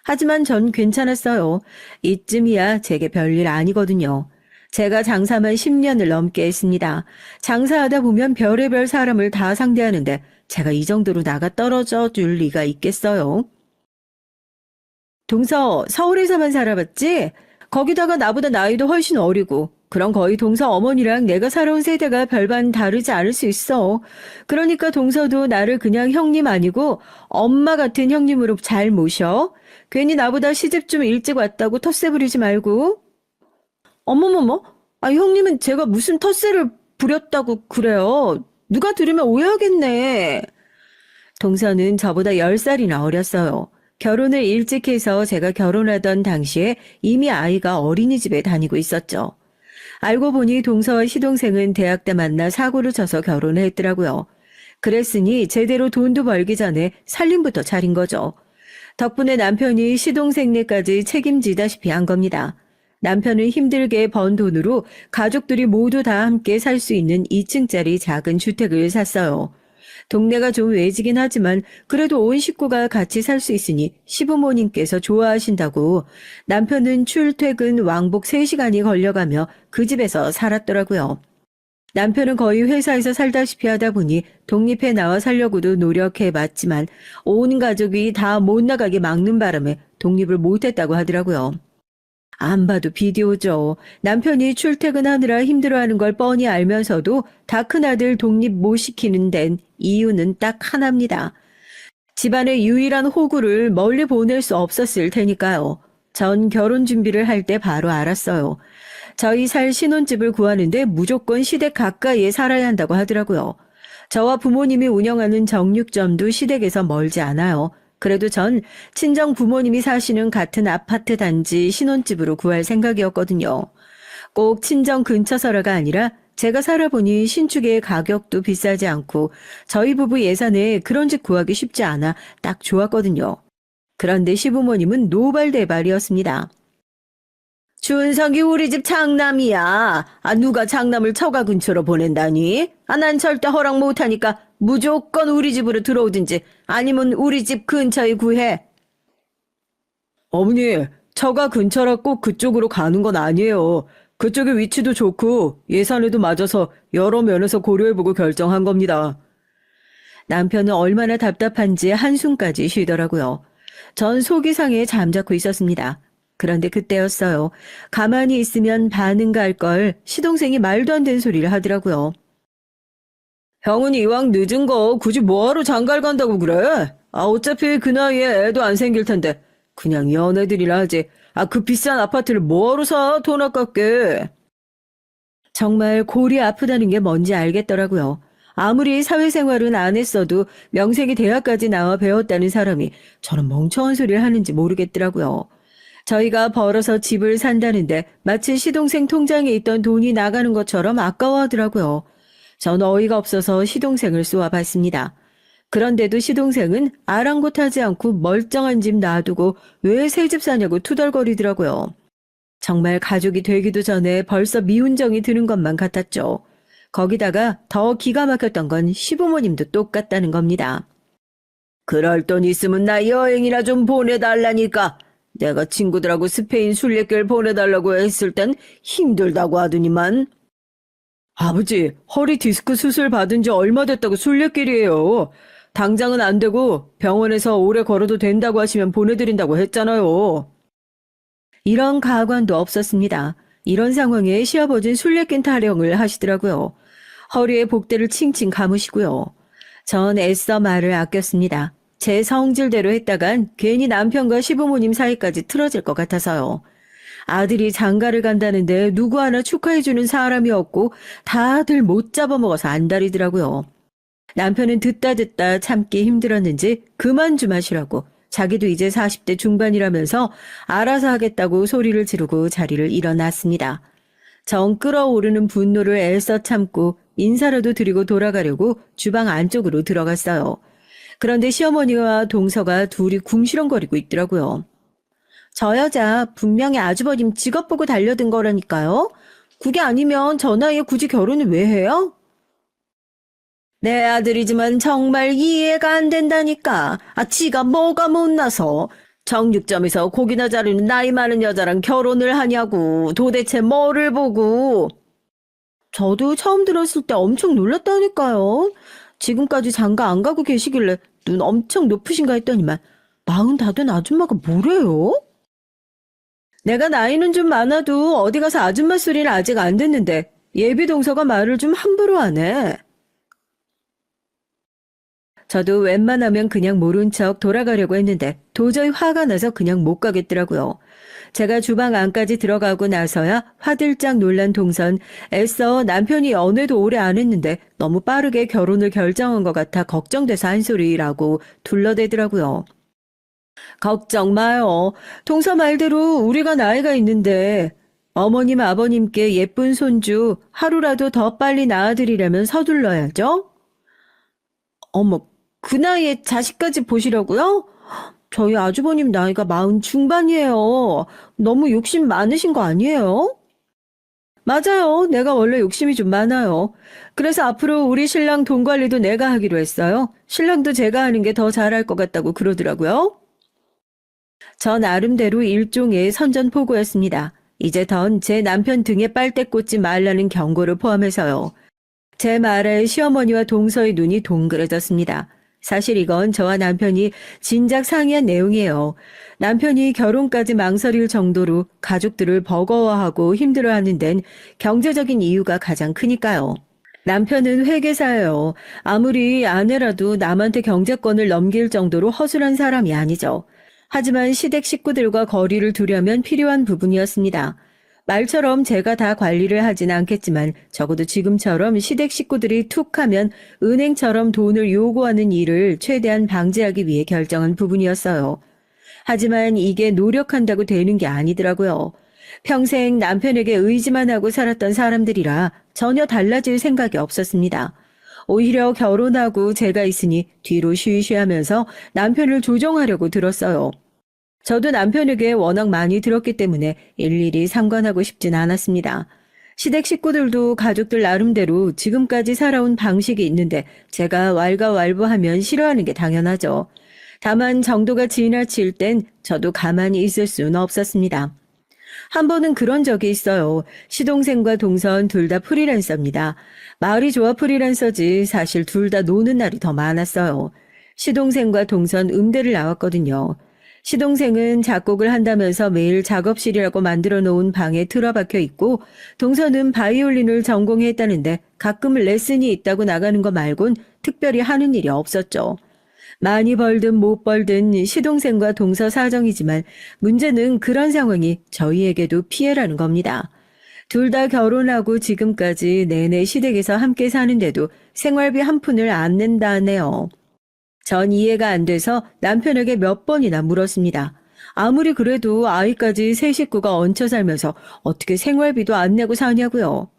하지만 전 괜찮았어요. 이쯤이야 제게 별일 아니거든요. 제가 장사만 10년을 넘게 했습니다. 장사하다 보면 별의별 사람을 다 상대하는데 제가 이 정도로 나가 떨어져 줄 리가 있겠어요. 동서, 서울에서만 살아봤지? 거기다가 나보다 나이도 훨씬 어리고 그럼 거의 동서 어머니랑 내가 살아온 세대가 별반 다르지 않을 수 있어. 그러니까 동서도 나를 그냥 형님 아니고 엄마 같은 형님으로 잘 모셔. 괜히 나보다 시집 좀 일찍 왔다고 텃세 부리지 말고. 어머머머, 아, 형님은 제가 무슨 텃세를 부렸다고 그래요. 누가 들으면 오해하겠네. 동서는 저보다 10살이나 어렸어요. 결혼을 일찍 해서 제가 결혼하던 당시에 이미 아이가 어린이집에 다니고 있었죠. 알고 보니 동서와 시동생은 대학 때 만나 사고를 쳐서 결혼을 했더라고요. 그랬으니 제대로 돈도 벌기 전에 살림부터 차린 거죠. 덕분에 남편이 시동생네까지 책임지다시피 한 겁니다. 남편은 힘들게 번 돈으로 가족들이 모두 다 함께 살 수 있는 2층짜리 작은 주택을 샀어요. 동네가 좀 외지긴 하지만 그래도 온 식구가 같이 살 수 있으니 시부모님께서 좋아하신다고 남편은 출퇴근 왕복 3시간이 걸려가며 그 집에서 살았더라고요. 남편은 거의 회사에서 살다시피 하다 보니 독립해 나와 살려고도 노력해봤지만 온 가족이 다 못 나가게 막는 바람에 독립을 못했다고 하더라고요. 안 봐도 비디오죠. 남편이 출퇴근하느라 힘들어하는 걸 뻔히 알면서도 다 큰아들 독립 못 시키는 데는 이유는 딱 하나입니다. 집안의 유일한 호구를 멀리 보낼 수 없었을 테니까요. 전 결혼 준비를 할 때 바로 알았어요. 저희 살 신혼집을 구하는데 무조건 시댁 가까이에 살아야 한다고 하더라고요. 저와 부모님이 운영하는 정육점도 시댁에서 멀지 않아요. 그래도 전 친정 부모님이 사시는 같은 아파트 단지 신혼집으로 구할 생각이었거든요. 꼭 친정 근처서라가 아니라 제가 살아보니 신축의 가격도 비싸지 않고 저희 부부 예산에 그런 집 구하기 쉽지 않아 딱 좋았거든요. 그런데 시부모님은 노발대발이었습니다. 준석이 우리 집 장남이야. 아, 누가 장남을 처가 근처로 보낸다니? 아, 난 절대 허락 못하니까 무조건 우리 집으로 들어오든지 아니면 우리 집 근처에 구해. 어머니, 처가 근처라 꼭 그쪽으로 가는 건 아니에요. 그쪽의 위치도 좋고 예산에도 맞아서 여러 면에서 고려해보고 결정한 겁니다. 남편은 얼마나 답답한지 한숨까지 쉬더라고요. 전 속이 상해 잠자코 있었습니다. 그런데 그때였어요. 가만히 있으면 반응 갈 걸 시동생이 말도 안 되는 소리를 하더라고요. 형은 이왕 늦은 거 굳이 뭐하러 장가를 간다고 그래? 아, 어차피 그 나이에 애도 안 생길 텐데 그냥 연애들이라 하지. 그 비싼 아파트를 뭐하러 사? 돈 아깝게. 정말 골이 아프다는 게 뭔지 알겠더라고요. 아무리 사회생활은 안 했어도 명색이 대학까지 나와 배웠다는 사람이 저런 멍청한 소리를 하는지 모르겠더라고요. 저희가 벌어서 집을 산다는데 마치 시동생 통장에 있던 돈이 나가는 것처럼 아까워하더라고요. 전 어이가 없어서 시동생을 쏘아봤습니다. 그런데도 시동생은 아랑곳하지 않고 멀쩡한 집 놔두고 왜 새 집 사냐고 투덜거리더라고요. 정말 가족이 되기도 전에 벌써 미운정이 드는 것만 같았죠. 거기다가 더 기가 막혔던 건 시부모님도 똑같다는 겁니다. 그럴 돈 있으면 나 여행이나 좀 보내달라니까. 내가 친구들하고 스페인 순례길 보내달라고 했을 땐 힘들다고 하더니만. 아버지, 허리 디스크 수술 받은 지 얼마 됐다고 순례길이에요. 당장은 안 되고 병원에서 오래 걸어도 된다고 하시면 보내드린다고 했잖아요. 이런 가관도 없었습니다. 이런 상황에 시아버지는 술래길 타령을 하시더라고요. 허리에 복대를 칭칭 감으시고요. 전 애써 말을 아꼈습니다. 제 성질대로 했다간 괜히 남편과 시부모님 사이까지 틀어질 것 같아서요. 아들이 장가를 간다는데 누구 하나 축하해주는 사람이 없고 다들 못 잡아먹어서 안달이더라고요. 남편은 듣다 참기 힘들었는지 그만 좀 하시라고 자기도 이제 40대 중반이라면서 알아서 하겠다고 소리를 지르고 자리를 일어났습니다. 정 끓어오르는 분노를 애써 참고 인사라도 드리고 돌아가려고 주방 안쪽으로 들어갔어요. 그런데 시어머니와 동서가 둘이 궁시렁거리고 있더라고요. 저 여자 분명히 아주버님 직업 보고 달려든 거라니까요. 그게 아니면 저 나이에 굳이 결혼을 왜 해요? 내 아들이지만 정말 이해가 안 된다니까. 지가 뭐가 못나서 정육점에서 고기나 자르는 나이 많은 여자랑 결혼을 하냐고. 도대체 뭐를 보고. 저도 처음 들었을 때 엄청 놀랐다니까요. 지금까지 장가 안 가고 계시길래 눈 엄청 높으신가 했더니만 45 된 아줌마가 뭐래요? 내가 나이는 좀 많아도 어디 가서 아줌마 소리는 아직 안 듣는데 예비 동서가 말을 좀 함부로 하네. 저도 웬만하면 그냥 모른 척 돌아가려고 했는데 도저히 화가 나서 그냥 못 가겠더라고요. 제가 주방 안까지 들어가고 나서야 화들짝 놀란 동선 애써 남편이 연애도 오래 안 했는데 너무 빠르게 결혼을 결정한 것 같아 걱정돼서 한 소리라고 둘러대더라고요. 걱정 마요. 동서 말대로 우리가 나이가 있는데 어머님 아버님께 예쁜 손주 하루라도 더 빨리 낳아드리려면 서둘러야죠. 어머, 그 나이에 자식까지 보시려고요? 저희 아주버님 나이가 40 중반이에요. 너무 욕심 많으신 거 아니에요? 맞아요. 내가 원래 욕심이 좀 많아요. 그래서 앞으로 우리 신랑 돈 관리도 내가 하기로 했어요. 신랑도 제가 하는 게 더 잘할 것 같다고 그러더라고요. 저 나름대로 일종의 선전포고였습니다. 이제 던 제 남편 등에 빨대 꽂지 말라는 경고를 포함해서요. 제 말에 시어머니와 동서의 눈이 동그래졌습니다. 사실 이건 저와 남편이 진작 상의한 내용이에요. 남편이 결혼까지 망설일 정도로 가족들을 버거워하고 힘들어하는 데는 경제적인 이유가 가장 크니까요. 남편은 회계사예요. 아무리 아내라도 남한테 경제권을 넘길 정도로 허술한 사람이 아니죠. 하지만 시댁 식구들과 거리를 두려면 필요한 부분이었습니다. 말처럼 제가 다 관리를 하진 않겠지만 적어도 지금처럼 시댁 식구들이 툭 하면 은행처럼 돈을 요구하는 일을 최대한 방지하기 위해 결정한 부분이었어요. 하지만 이게 노력한다고 되는 게 아니더라고요. 평생 남편에게 의지만 하고 살았던 사람들이라 전혀 달라질 생각이 없었습니다. 오히려 결혼하고 제가 있으니 뒤로 쉬쉬하면서 남편을 조정하려고 들었어요. 저도 남편에게 워낙 많이 들었기 때문에 일일이 상관하고 싶진 않았습니다. 시댁 식구들도 가족들 나름대로 지금까지 살아온 방식이 있는데 제가 왈가왈부하면 싫어하는 게 당연하죠. 다만 정도가 지나칠 땐 저도 가만히 있을 수는 없었습니다. 한 번은 그런 적이 있어요. 시동생과 동선 둘 다 프리랜서입니다. 말이 좋아 프리랜서지 사실 둘 다 노는 날이 더 많았어요. 시동생과 동선 음대를 나왔거든요. 시동생은 작곡을 한다면서 매일 작업실이라고 만들어 놓은 방에 틀어박혀 있고 동서는 바이올린을 전공했다는데 가끔 레슨이 있다고 나가는 거 말곤 특별히 하는 일이 없었죠. 많이 벌든 못 벌든 시동생과 동서 사정이지만 문제는 그런 상황이 저희에게도 피해라는 겁니다. 둘 다 결혼하고 지금까지 내내 시댁에서 함께 사는데도 생활비 한 푼을 안 낸다네요. 전 이해가 안 돼서 남편에게 몇 번이나 물었습니다. 아무리 그래도 아이까지 세 식구가 얹혀 살면서 어떻게 생활비도 안 내고 사냐고요.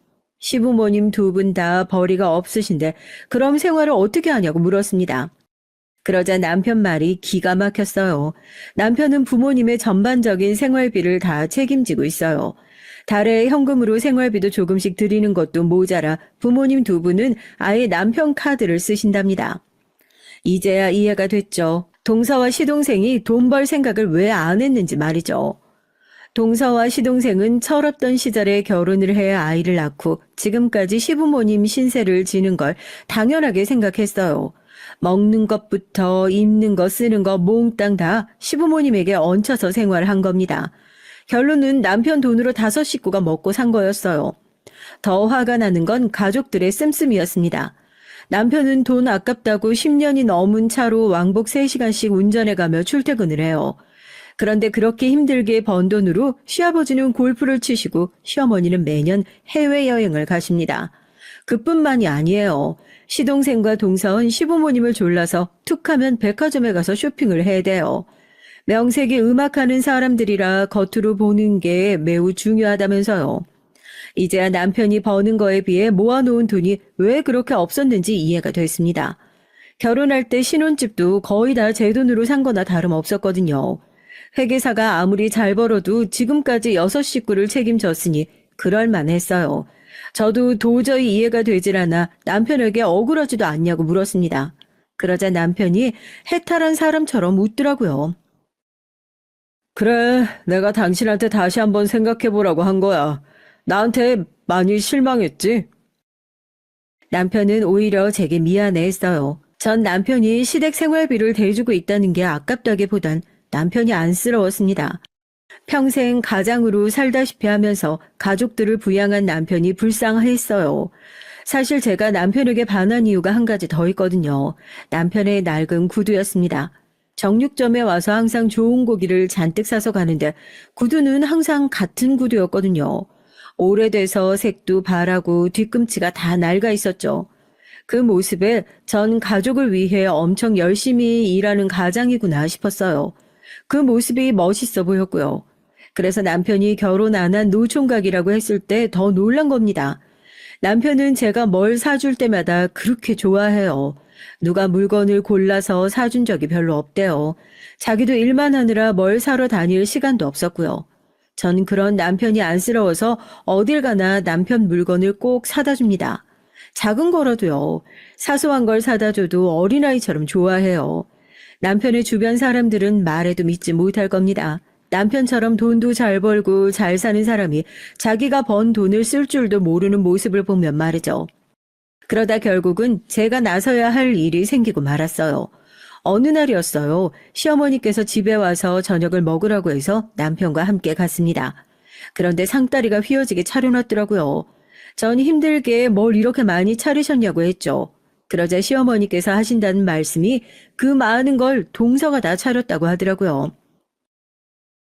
시부모님 두 분 다 벌이가 없으신데 그럼 생활을 어떻게 하냐고 물었습니다. 그러자 남편 말이 기가 막혔어요. 남편은 부모님의 전반적인 생활비를 다 책임지고 있어요. 달에 현금으로 생활비도 조금씩 드리는 것도 모자라 부모님 두 분은 아예 남편 카드를 쓰신답니다. 이제야 이해가 됐죠. 동서와 시동생이 돈 벌 생각을 왜 안 했는지 말이죠. 동서와 시동생은 철없던 시절에 결혼을 해 아이를 낳고 지금까지 시부모님 신세를 지는 걸 당연하게 생각했어요. 먹는 것부터 입는 거 쓰는 거 몽땅 다 시부모님에게 얹혀서 생활한 겁니다. 결론은 남편 돈으로 5식구가 먹고 산 거였어요. 더 화가 나는 건 가족들의 씀씀이었습니다. 남편은 돈 아깝다고 10년이 넘은 차로 왕복 3시간씩 운전해가며 출퇴근을 해요. 그런데 그렇게 힘들게 번 돈으로 시아버지는 골프를 치시고 시어머니는 매년 해외여행을 가십니다. 그뿐만이 아니에요. 시동생과 동서은 시부모님을 졸라서 툭하면 백화점에 가서 쇼핑을 해대요. 명색이 음악하는 사람들이라 겉으로 보는 게 매우 중요하다면서요. 이제야 남편이 버는 거에 비해 모아놓은 돈이 왜 그렇게 없었는지 이해가 됐습니다. 결혼할 때 신혼집도 거의 다 제 돈으로 산 거나 다름없었거든요. 회계사가 아무리 잘 벌어도 지금까지 6식구를 책임졌으니 그럴만했어요. 저도 도저히 이해가 되질 않아 남편에게 억울하지도 않냐고 물었습니다. 그러자 남편이 해탈한 사람처럼 웃더라고요. 그래, 내가 당신한테 다시 한번 생각해보라고 한 거야. 나한테 많이 실망했지? 남편은 오히려 제게 미안해했어요. 전 남편이 시댁 생활비를 대주고 있다는 게 아깝다기보단 남편이 안쓰러웠습니다. 평생 가장으로 살다시피 하면서 가족들을 부양한 남편이 불쌍했어요. 사실 제가 남편에게 반한 이유가 한 가지 더 있거든요. 남편의 낡은 구두였습니다. 정육점에 와서 항상 좋은 고기를 잔뜩 사서 가는데 구두는 항상 같은 구두였거든요. 오래돼서 색도 바라고 뒤꿈치가 다 낡아 있었죠. 그 모습에 전 가족을 위해 엄청 열심히 일하는 가장이구나 싶었어요. 그 모습이 멋있어 보였고요. 그래서 남편이 결혼 안 한 노총각이라고 했을 때 더 놀란 겁니다. 남편은 제가 뭘 사줄 때마다 그렇게 좋아해요. 누가 물건을 골라서 사준 적이 별로 없대요. 자기도 일만 하느라 뭘 사러 다닐 시간도 없었고요. 전 그런 남편이 안쓰러워서 어딜 가나 남편 물건을 꼭 사다 줍니다. 작은 거라도요. 사소한 걸 사다 줘도 어린아이처럼 좋아해요. 남편의 주변 사람들은 말해도 믿지 못할 겁니다. 남편처럼 돈도 잘 벌고 잘 사는 사람이 자기가 번 돈을 쓸 줄도 모르는 모습을 보면 말이죠. 그러다 결국은 제가 나서야 할 일이 생기고 말았어요. 어느 날이었어요. 시어머니께서 집에 와서 저녁을 먹으라고 해서 남편과 함께 갔습니다. 그런데 상다리가 휘어지게 차려놨더라고요. 전 힘들게 뭘 이렇게 많이 차리셨냐고 했죠. 그러자 시어머니께서 하신다는 말씀이 그 많은 걸 동서가 다 차렸다고 하더라고요.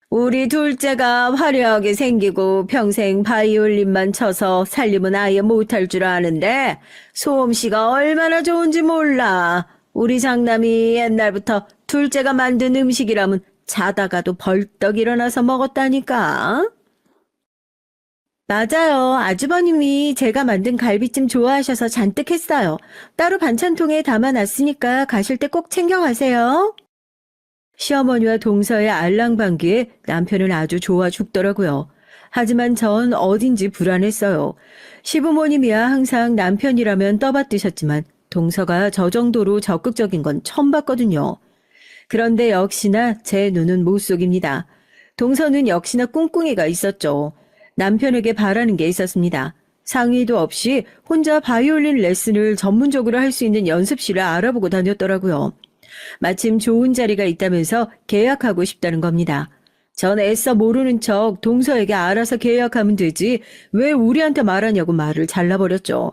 우리 둘째가 화려하게 생기고 평생 바이올린만 쳐서 살림은 아예 못할 줄 아는데 소음씨가 얼마나 좋은지 몰라. 우리 장남이 옛날부터 둘째가 만든 음식이라면 자다가도 벌떡 일어나서 먹었다니까. 맞아요. 아주버님이 제가 만든 갈비찜 좋아하셔서 잔뜩 했어요. 따로 반찬통에 담아놨으니까 가실 때 꼭 챙겨가세요. 시어머니와 동서의 알랑방귀에 남편은 아주 좋아 죽더라고요. 하지만 전 어딘지 불안했어요. 시부모님이야 항상 남편이라면 떠받드셨지만 동서가 저 정도로 적극적인 건 처음 봤거든요. 그런데 역시나 제 눈은 못 속입니다. 동서는 역시나 꿍꿍이가 있었죠. 남편에게 바라는 게 있었습니다. 상의도 없이 혼자 바이올린 레슨을 전문적으로 할 수 있는 연습실을 알아보고 다녔더라고요. 마침 좋은 자리가 있다면서 계약하고 싶다는 겁니다. 전 애써 모르는 척 동서에게 알아서 계약하면 되지 왜 우리한테 말하냐고 말을 잘라버렸죠.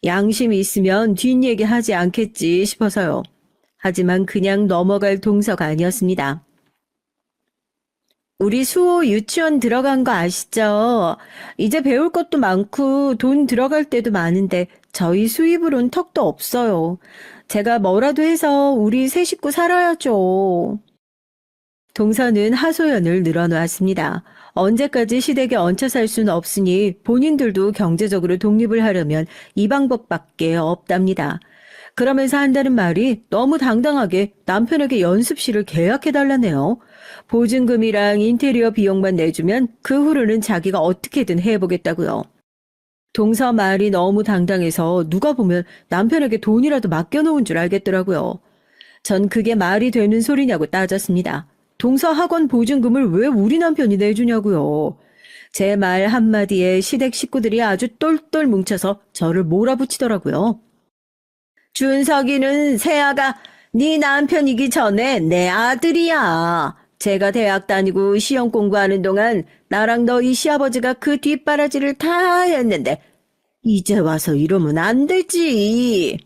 양심이 있으면 뒷얘기 하지 않겠지 싶어서요. 하지만 그냥 넘어갈 동서가 아니었습니다. 우리 수호 유치원 들어간 거 아시죠? 이제 배울 것도 많고 돈 들어갈 때도 많은데 저희 수입으론 턱도 없어요. 제가 뭐라도 해서 우리 세 식구 살아야죠. 동서는 하소연을 늘어놓았습니다. 언제까지 시댁에 얹혀 살 수는 없으니 본인들도 경제적으로 독립을 하려면 이 방법밖에 없답니다. 그러면서 한다는 말이 너무 당당하게 남편에게 연습실을 계약해달라네요. 보증금이랑 인테리어 비용만 내주면 그 후로는 자기가 어떻게든 해보겠다고요. 동서 말이 너무 당당해서 누가 보면 남편에게 돈이라도 맡겨놓은 줄 알겠더라고요. 전 그게 말이 되는 소리냐고 따졌습니다. 동서 학원 보증금을 왜 우리 남편이 내주냐고요. 제 말 한마디에 시댁 식구들이 아주 똘똘 뭉쳐서 저를 몰아붙이더라고요. 준석이는 세아가 네 남편이기 전에 내 아들이야. 제가 대학 다니고 시험 공부하는 동안 나랑 너희 시아버지가 그 뒷바라지를 다 했는데 이제 와서 이러면 안 되지.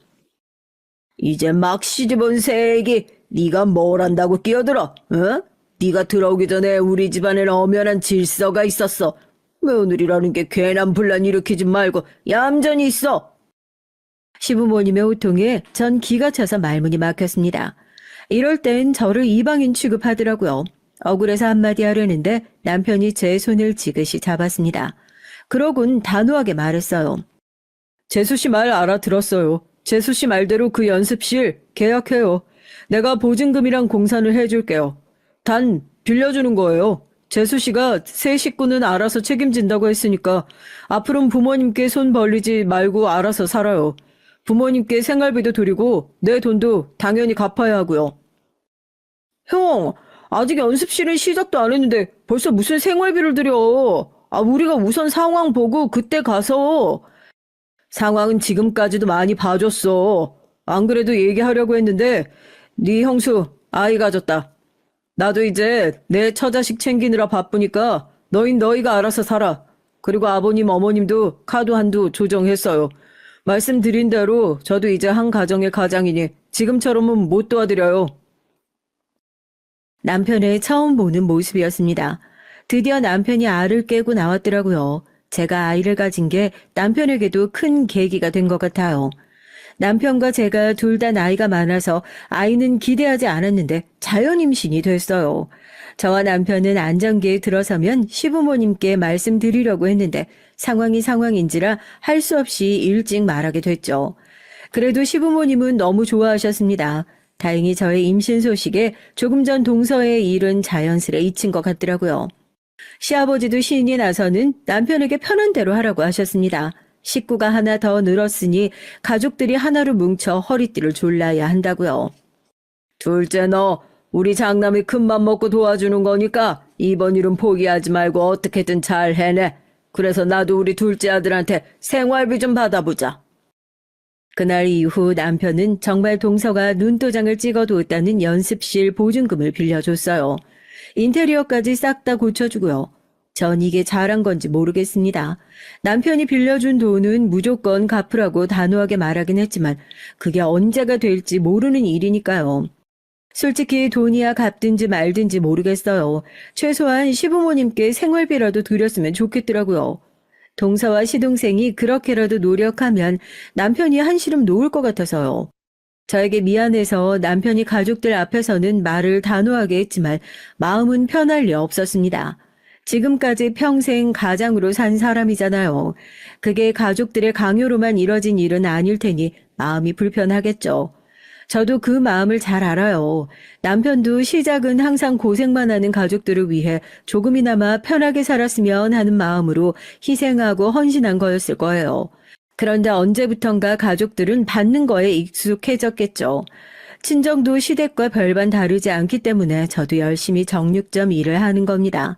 이제 막 시집온 새애기 네가 뭘 한다고 끼어들어? 어? 네가 들어오기 전에 우리 집안엔 엄연한 질서가 있었어. 며느리라는 게 괜한 분란 일으키지 말고 얌전히 있어. 시부모님의 호통에 전 기가 차서 말문이 막혔습니다. 이럴 땐 저를 이방인 취급하더라고요. 억울해서 한마디 하려는데 남편이 제 손을 지그시 잡았습니다. 그러곤 단호하게 말했어요. 재수 씨 말 알아들었어요. 재수 씨 말대로 그 연습실 계약해요. 내가 보증금이랑 공사를 해줄게요. 단 빌려주는 거예요. 재수 씨가 새 식구는 알아서 책임진다고 했으니까 앞으로는 부모님께 손 벌리지 말고 알아서 살아요. 부모님께 생활비도 드리고 내 돈도 당연히 갚아야 하고요. 형, 아직 연습실은 시작도 안 했는데 벌써 무슨 생활비를 드려. 우리가 우선 상황 보고 그때 가서. 상황은 지금까지도 많이 봐줬어. 안 그래도 얘기하려고 했는데 네 형수 아이 가졌다. 나도 이제 내 처자식 챙기느라 바쁘니까 너희가 알아서 살아. 그리고 아버님 어머님도 카드 한도 조정했어요. 말씀드린 대로 저도 이제 한 가정의 가장이니 지금처럼은 못 도와드려요. 남편의 처음 보는 모습이었습니다. 드디어 남편이 알을 깨고 나왔더라고요. 제가 아이를 가진 게 남편에게도 큰 계기가 된 것 같아요. 남편과 제가 둘 다 나이가 많아서 아이는 기대하지 않았는데 자연 임신이 됐어요. 저와 남편은 안정기에 들어서면 시부모님께 말씀드리려고 했는데 상황이 상황인지라 할 수 없이 일찍 말하게 됐죠. 그래도 시부모님은 너무 좋아하셨습니다. 다행히 저의 임신 소식에 조금 전 동서의 일은 자연스레 잊힌 것 같더라고요. 시아버지도 신이 나서는 남편에게 편한 대로 하라고 하셨습니다. 식구가 하나 더 늘었으니 가족들이 하나로 뭉쳐 허리띠를 졸라야 한다고요. 둘째 너, 우리 장남이 큰맘 먹고 도와주는 거니까 이번 일은 포기하지 말고 어떻게든 잘 해내. 그래서 나도 우리 둘째 아들한테 생활비 좀 받아보자. 그날 이후 남편은 정말 동서가 눈도장을 찍어두었다는 연습실 보증금을 빌려줬어요. 인테리어까지 싹 다 고쳐주고요. 전 이게 잘한 건지 모르겠습니다. 남편이 빌려준 돈은 무조건 갚으라고 단호하게 말하긴 했지만 그게 언제가 될지 모르는 일이니까요. 솔직히 돈이야 갚든지 말든지 모르겠어요. 최소한 시부모님께 생활비라도 드렸으면 좋겠더라고요. 동서와 시동생이 그렇게라도 노력하면 남편이 한시름 놓을 것 같아서요. 저에게 미안해서 남편이 가족들 앞에서는 말을 단호하게 했지만 마음은 편할 리 없었습니다. 지금까지 평생 가장으로 산 사람이잖아요. 그게 가족들의 강요로만 이뤄진 일은 아닐 테니 마음이 불편하겠죠. 저도 그 마음을 잘 알아요. 남편도 시작은 항상 고생만 하는 가족들을 위해 조금이나마 편하게 살았으면 하는 마음으로 희생하고 헌신한 거였을 거예요. 그런데 언제부턴가 가족들은 받는 거에 익숙해졌겠죠. 친정도 시댁과 별반 다르지 않기 때문에 저도 열심히 정육점 일을 하는 겁니다.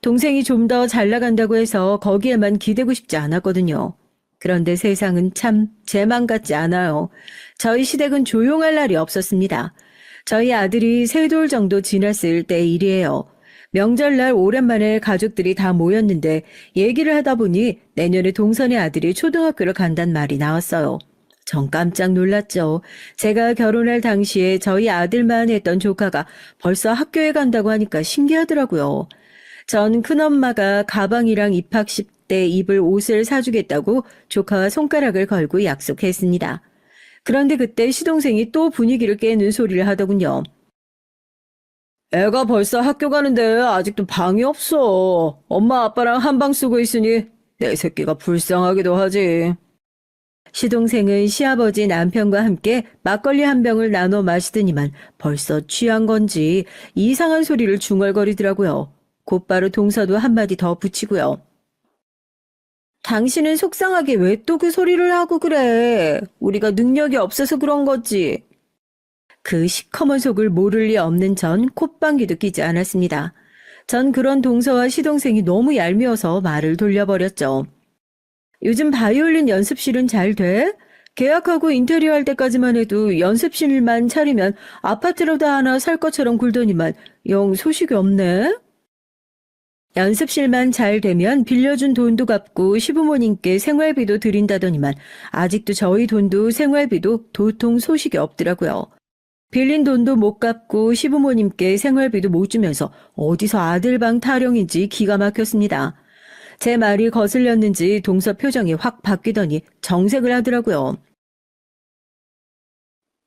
동생이 좀 더 잘 나간다고 해서 거기에만 기대고 싶지 않았거든요. 그런데 세상은 참 제 맘 같지 않아요. 저희 시댁은 조용할 날이 없었습니다. 저희 아들이 3돌 정도 지났을 때 일이에요. 명절날 오랜만에 가족들이 다 모였는데 얘기를 하다 보니 내년에 동선의 아들이 초등학교를 간단 말이 나왔어요. 전 깜짝 놀랐죠. 제가 결혼할 당시에 저희 아들만 했던 조카가 벌써 학교에 간다고 하니까 신기하더라고요. 전 큰엄마가 가방이랑 입학식 때 입을 옷을 사주겠다고 조카와 손가락을 걸고 약속했습니다. 그런데 그때 시동생이 또 분위기를 깨는 소리를 하더군요. 애가 벌써 학교 가는데 아직도 방이 없어. 엄마 아빠랑 한 방 쓰고 있으니 내 새끼가 불쌍하기도 하지. 시동생은 시아버지 남편과 함께 막걸리 한 병을 나눠 마시더니만 벌써 취한 건지 이상한 소리를 중얼거리더라고요. 곧바로 동서도 한마디 더 붙이고요. 당신은 속상하게 왜 또 그 소리를 하고 그래? 우리가 능력이 없어서 그런 거지. 그 시커먼 속을 모를 리 없는 전 콧방귀도 끼지 않았습니다. 전 그런 동서와 시동생이 너무 얄미워서 말을 돌려버렸죠. 요즘 바이올린 연습실은 잘 돼? 계약하고 인테리어 할 때까지만 해도 연습실만 차리면 아파트라도 하나 살 것처럼 굴더니만 영 소식이 없네? 연습실만 잘 되면 빌려준 돈도 갚고 시부모님께 생활비도 드린다더니만 아직도 저희 돈도 생활비도 도통 소식이 없더라고요. 빌린 돈도 못 갚고 시부모님께 생활비도 못 주면서 어디서 아들방 타령인지 기가 막혔습니다. 제 말이 거슬렸는지 동서 표정이 확 바뀌더니 정색을 하더라고요.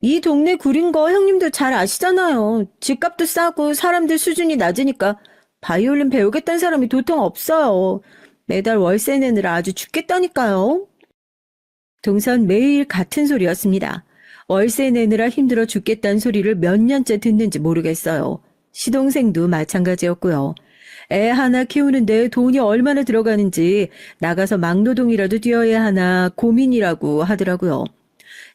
이 동네 구린 거 형님도 잘 아시잖아요. 집값도 싸고 사람들 수준이 낮으니까 바이올린 배우겠다는 사람이 도통 없어요. 매달 월세 내느라 아주 죽겠다니까요. 동선 매일 같은 소리였습니다. 월세 내느라 힘들어 죽겠다는 소리를 몇 년째 듣는지 모르겠어요. 시동생도 마찬가지였고요. 애 하나 키우는데 돈이 얼마나 들어가는지 나가서 막노동이라도 뛰어야 하나 고민이라고 하더라고요.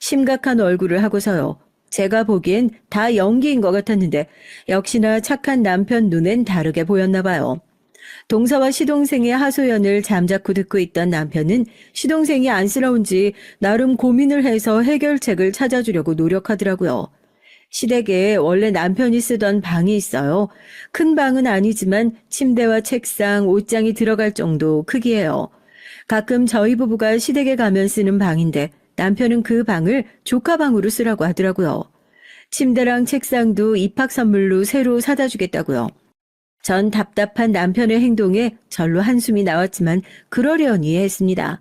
심각한 얼굴을 하고서요. 제가 보기엔 다 연기인 것 같았는데 역시나 착한 남편 눈엔 다르게 보였나 봐요. 동서와 시동생의 하소연을 잠자코 듣고 있던 남편은 시동생이 안쓰러운지 나름 고민을 해서 해결책을 찾아주려고 노력하더라고요. 시댁에 원래 남편이 쓰던 방이 있어요. 큰 방은 아니지만 침대와 책상, 옷장이 들어갈 정도 크기예요. 가끔 저희 부부가 시댁에 가면 쓰는 방인데 남편은 그 방을 조카 방으로 쓰라고 하더라고요. 침대랑 책상도 입학 선물로 새로 사다 주겠다고요. 전 답답한 남편의 행동에 절로 한숨이 나왔지만 그러려니 했습니다.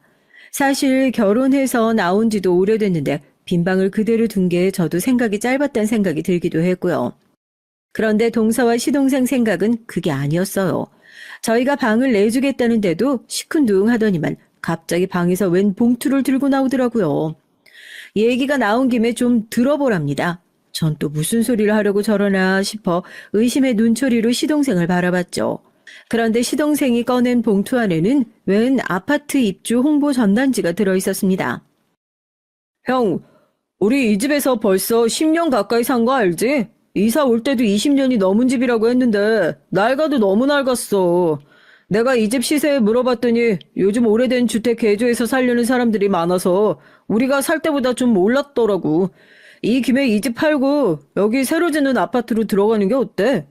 사실 결혼해서 나온 지도 오래됐는데 빈방을 그대로 둔 게 저도 생각이 짧았다는 생각이 들기도 했고요. 그런데 동서와 시동생 생각은 그게 아니었어요. 저희가 방을 내주겠다는데도 시큰둥하더니만 갑자기 방에서 웬 봉투를 들고 나오더라고요. 얘기가 나온 김에 좀 들어보랍니다. 전 또 무슨 소리를 하려고 저러나 싶어 의심의 눈초리로 시동생을 바라봤죠. 그런데 시동생이 꺼낸 봉투 안에는 웬 아파트 입주 홍보 전단지가 들어있었습니다. 형, 우리 이 집에서 벌써 10년 가까이 산 거 알지? 이사 올 때도 20년이 넘은 집이라고 했는데 낡아도 너무 낡았어. 내가 이 집 시세에 물어봤더니 요즘 오래된 주택 개조해서 살려는 사람들이 많아서 우리가 살 때보다 좀 올랐더라고. 이 김에 이 집 팔고 여기 새로 짓는 아파트로 들어가는 게 어때?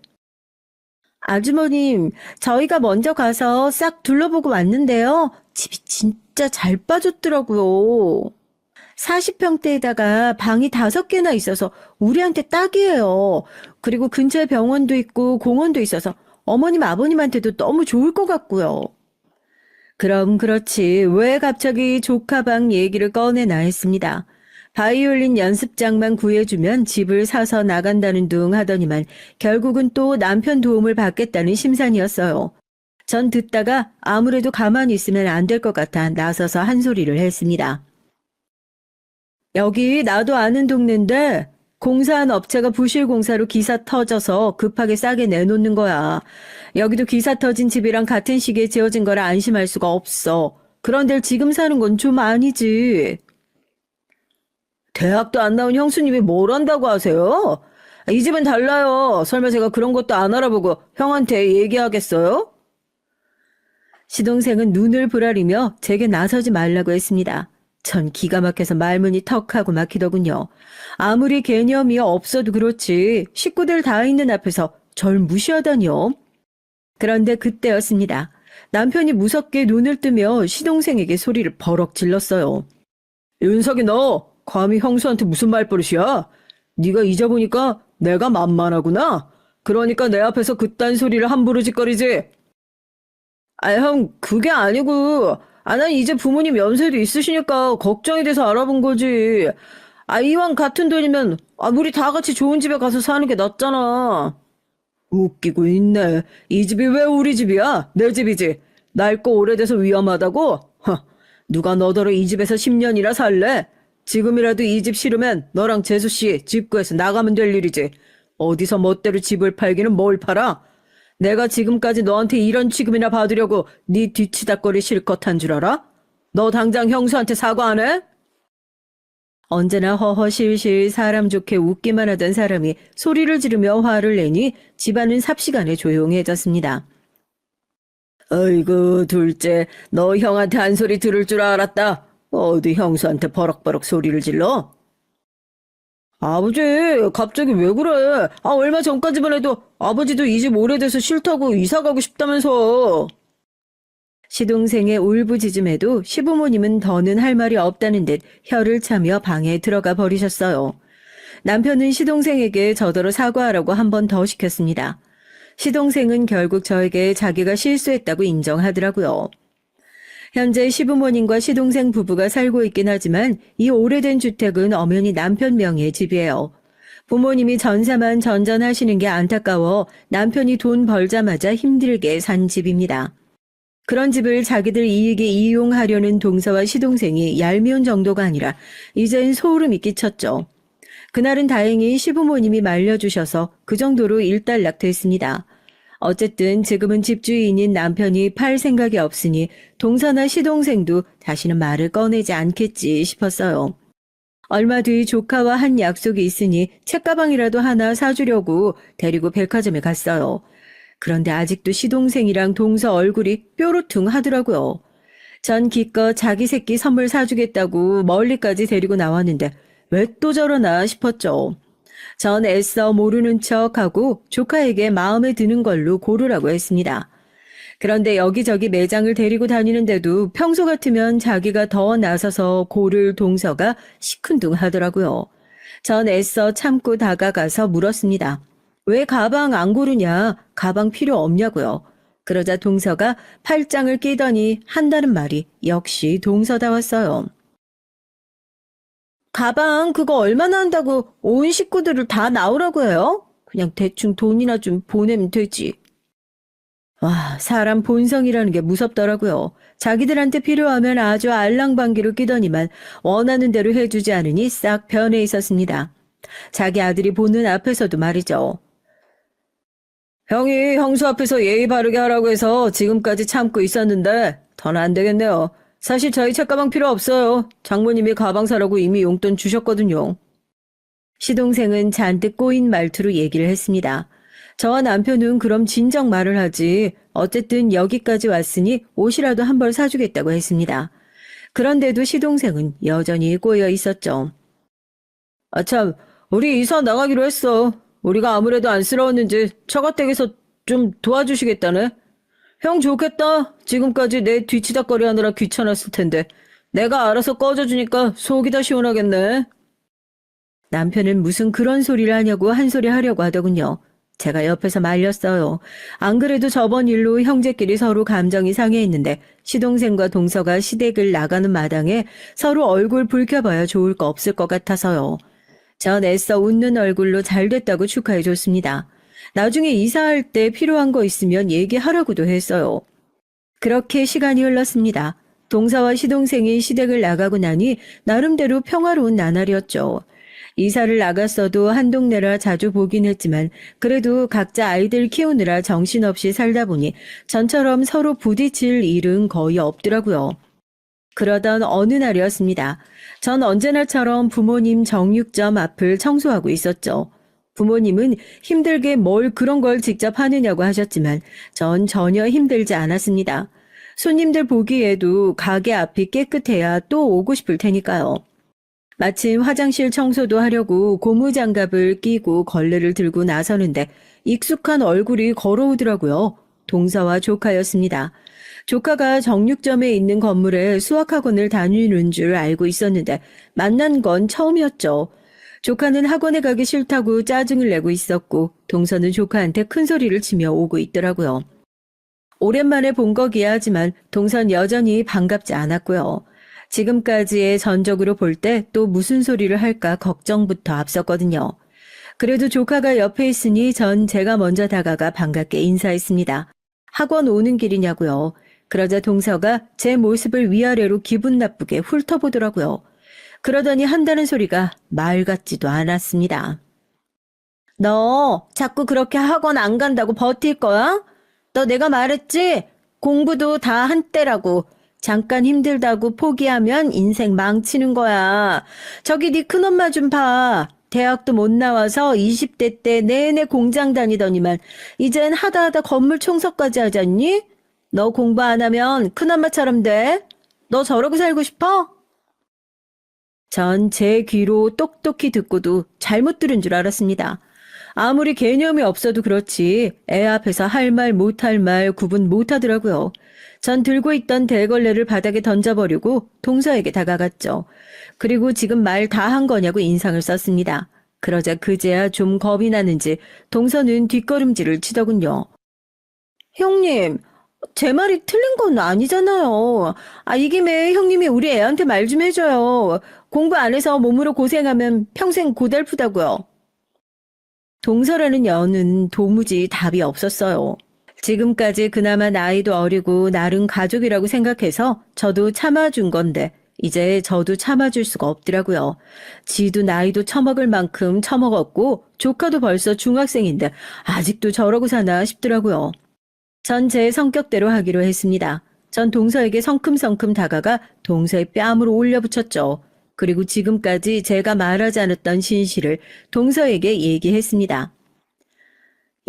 아주머님, 저희가 먼저 가서 싹 둘러보고 왔는데요. 집이 진짜 잘 빠졌더라고요. 40평대에다가 방이 5개나 있어서 우리한테 딱이에요. 그리고 근처에 병원도 있고 공원도 있어서 어머님 아버님한테도 너무 좋을 것 같고요. 그럼 그렇지 왜 갑자기 조카방 얘기를 꺼내나 했습니다. 바이올린 연습장만 구해주면 집을 사서 나간다는 둥 하더니만 결국은 또 남편 도움을 받겠다는 심산이었어요. 전 듣다가 아무래도 가만히 있으면 안 될 것 같아 나서서 한 소리를 했습니다. 여기 나도 아는 동네인데 공사한 업체가 부실공사로 기사 터져서 급하게 싸게 내놓는 거야. 여기도 기사 터진 집이랑 같은 시기에 지어진 거라 안심할 수가 없어. 그런 데를 지금 사는 건 좀 아니지. 대학도 안 나온 형수님이 뭘 안다고 하세요? 이 집은 달라요. 설마 제가 그런 것도 안 알아보고 형한테 얘기하겠어요? 시동생은 눈을 부라리며 제게 나서지 말라고 했습니다. 전 기가 막혀서 말문이 턱하고 막히더군요. 아무리 개념이 없어도 그렇지 식구들 다 있는 앞에서 절 무시하다니요. 그런데 그때였습니다. 남편이 무섭게 눈을 뜨며 시동생에게 소리를 버럭 질렀어요. 윤석이 너 감히 형수한테 무슨 말버릇이야? 네가 잊어보니까 내가 만만하구나. 그러니까 내 앞에서 그딴 소리를 함부로 짓거리지. 아, 형, 그게 아니고, 난 이제 부모님 연세도 있으시니까 걱정이 돼서 알아본 거지. 이왕 같은 돈이면, 우리 다 같이 좋은 집에 가서 사는 게 낫잖아. 웃기고 있네. 이 집이 왜 우리 집이야? 내 집이지. 낡고 오래돼서 위험하다고? 누가 너더러 이 집에서 10년이나 살래? 지금이라도 이 집 싫으면 너랑 재수씨 집 구해서 나가면 될 일이지. 어디서 멋대로 집을 팔기는 뭘 팔아? 내가 지금까지 너한테 이런 취급이나 받으려고 네 뒤치다거리 실컷 한 줄 알아? 너 당장 형수한테 사과 안 해? 언제나 허허실실 사람 좋게 웃기만 하던 사람이 소리를 지르며 화를 내니 집안은 삽시간에 조용해졌습니다. 어이구, 둘째, 너 형한테 한 소리 들을 줄 알았다. 어디 형수한테 버럭버럭 소리를 질러? 아버지, 갑자기 왜 그래? 얼마 전까지만 해도 아버지도 이 집 오래돼서 싫다고 이사 가고 싶다면서. 시동생의 울부짖음에도 시부모님은 더는 할 말이 없다는 듯 혀를 차며 방에 들어가 버리셨어요. 남편은 시동생에게 저더러 사과하라고 한 번 더 시켰습니다. 시동생은 결국 저에게 자기가 실수했다고 인정하더라고요. 현재 시부모님과 시동생 부부가 살고 있긴 하지만 이 오래된 주택은 엄연히 남편 명의의 집이에요. 부모님이 전세만 전전하시는 게 안타까워 남편이 돈 벌자마자 힘들게 산 집입니다. 그런 집을 자기들 이익에 이용하려는 동서와 시동생이 얄미운 정도가 아니라 이젠 소름이 끼쳤죠. 그날은 다행히 시부모님이 말려주셔서 그 정도로 일단락 됐습니다. 어쨌든 지금은 집주인인 남편이 팔 생각이 없으니 동서나 시동생도 다시는 말을 꺼내지 않겠지 싶었어요. 얼마 뒤 조카와 한 약속이 있으니 책가방이라도 하나 사주려고 데리고 백화점에 갔어요. 그런데 아직도 시동생이랑 동서 얼굴이 뾰루퉁 하더라고요. 전 기껏 자기 새끼 선물 사주겠다고 멀리까지 데리고 나왔는데 왜 또 저러나 싶었죠. 전 애써 모르는 척하고 조카에게 마음에 드는 걸로 고르라고 했습니다. 그런데 여기저기 매장을 데리고 다니는데도 평소 같으면 자기가 더 나서서 고를 동서가 시큰둥하더라고요. 전 애써 참고 다가가서 물었습니다. 왜 가방 안 고르냐? 가방 필요 없냐고요. 그러자 동서가 팔짱을 끼더니 한다는 말이 역시 동서다웠어요. 가방 그거 얼마나 한다고 온 식구들을 다 나오라고 해요? 그냥 대충 돈이나 좀 보내면 되지. 와, 사람 본성이라는 게 무섭더라고요. 자기들한테 필요하면 아주 알랑방귀를 끼더니만 원하는 대로 해주지 않으니 싹 변해 있었습니다. 자기 아들이 보는 앞에서도 말이죠. 형이 형수 앞에서 예의 바르게 하라고 해서 지금까지 참고 있었는데 더 안 되겠네요. 사실 저희 책가방 필요 없어요. 장모님이 가방 사라고 이미 용돈 주셨거든요. 시동생은 잔뜩 꼬인 말투로 얘기를 했습니다. 저와 남편은 그럼 진정 말을 하지 어쨌든 여기까지 왔으니 옷이라도 한 벌 사주겠다고 했습니다. 그런데도 시동생은 여전히 꼬여 있었죠. 참, 우리 이사 나가기로 했어. 우리가 아무래도 안쓰러웠는지 처가댁에서 좀 도와주시겠다네. 형 좋겠다. 지금까지 내 뒤치다거리 하느라 귀찮았을 텐데. 내가 알아서 꺼져주니까 속이 다 시원하겠네. 남편은 무슨 그런 소리를 하냐고 한 소리 하려고 하더군요. 제가 옆에서 말렸어요. 안 그래도 저번 일로 형제끼리 서로 감정이 상해있는데 시동생과 동서가 시댁을 나가는 마당에 서로 얼굴 붉혀봐야 좋을 거 없을 것 같아서요. 전 애써 웃는 얼굴로 잘 됐다고 축하해줬습니다. 나중에 이사할 때 필요한 거 있으면 얘기하라고도 했어요. 그렇게 시간이 흘렀습니다. 동서와 시동생이 시댁을 나가고 나니 나름대로 평화로운 나날이었죠. 이사를 나갔어도 한 동네라 자주 보긴 했지만 그래도 각자 아이들 키우느라 정신없이 살다 보니 전처럼 서로 부딪힐 일은 거의 없더라고요. 그러던 어느 날이었습니다. 전 언제나처럼 부모님 정육점 앞을 청소하고 있었죠. 부모님은 힘들게 뭘 그런 걸 직접 하느냐고 하셨지만 전 전혀 힘들지 않았습니다. 손님들 보기에도 가게 앞이 깨끗해야 또 오고 싶을 테니까요. 마침 화장실 청소도 하려고 고무장갑을 끼고 걸레를 들고 나서는데 익숙한 얼굴이 걸어오더라고요. 동서와 조카였습니다. 조카가 정육점에 있는 건물에 수학학원을 다니는 줄 알고 있었는데 만난 건 처음이었죠. 조카는 학원에 가기 싫다고 짜증을 내고 있었고 동서는 조카한테 큰 소리를 치며 오고 있더라고요. 오랜만에 본 거기야 하지만 동선 여전히 반갑지 않았고요. 지금까지의 전적으로 볼 때 또 무슨 소리를 할까 걱정부터 앞섰거든요. 그래도 조카가 옆에 있으니 전 제가 먼저 다가가 반갑게 인사했습니다. 학원 오는 길이냐고요. 그러자 동서가 제 모습을 위아래로 기분 나쁘게 훑어보더라고요. 그러더니 한다는 소리가 말 같지도 않았습니다. 너 자꾸 그렇게 학원 안 간다고 버틸 거야? 너 내가 말했지? 공부도 다 한때라고. 잠깐 힘들다고 포기하면 인생 망치는 거야. 저기 네 큰엄마 좀 봐. 대학도 못 나와서 20대 때 내내 공장 다니더니만 이젠 하다 건물 청소까지 하지 않니? 너 공부 안 하면 큰엄마처럼 돼? 너 저러고 살고 싶어? 전 제 귀로 똑똑히 듣고도 잘못 들은 줄 알았습니다. 아무리 개념이 없어도 그렇지 애 앞에서 할 말 못할 말 구분 못하더라고요. 전 들고 있던 대걸레를 바닥에 던져버리고 동서에게 다가갔죠. 그리고 지금 말 다 한 거냐고 인상을 썼습니다. 그러자 그제야 좀 겁이 나는지 동서는 뒷걸음질을 치더군요. 형님, 제 말이 틀린 건 아니잖아요. 이 김에 형님이 우리 애한테 말 좀 해줘요. 공부 안 해서 몸으로 고생하면 평생 고달프다고요. 동서라는 여는 도무지 답이 없었어요. 지금까지 그나마 나이도 어리고 나름 가족이라고 생각해서 저도 참아준 건데 이제 저도 참아줄 수가 없더라고요. 지도 나이도 처먹을 만큼 처먹었고 조카도 벌써 중학생인데 아직도 저러고 사나 싶더라고요. 전 제 성격대로 하기로 했습니다. 전 동서에게 성큼성큼 다가가 동서의 뺨으로 올려붙였죠. 그리고 지금까지 제가 말하지 않았던 진실을 동서에게 얘기했습니다.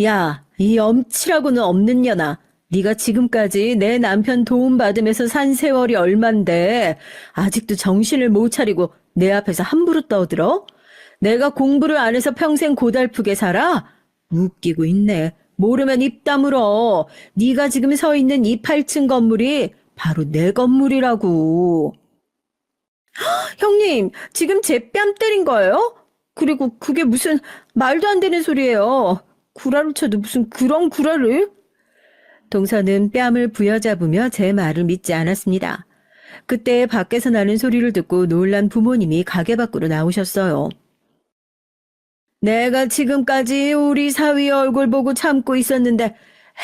야, 이 엄치라고는 없는 년아. 네가 지금까지 내 남편 도움받으면서 산 세월이 얼만데 아직도 정신을 못 차리고 내 앞에서 함부로 떠들어? 내가 공부를 안 해서 평생 고달프게 살아? 웃기고 있네. 모르면 입 다물어. 네가 지금 서 있는 이 8층 건물이 바로 내 건물이라고. 형님, 지금 제 뺨 때린 거예요? 그리고 그게 무슨 말도 안 되는 소리예요. 구라를 쳐도 무슨 그런 구라를? 동서는 뺨을 부여잡으며 제 말을 믿지 않았습니다. 그때 밖에서 나는 소리를 듣고 놀란 부모님이 가게 밖으로 나오셨어요. 내가 지금까지 우리 사위 얼굴 보고 참고 있었는데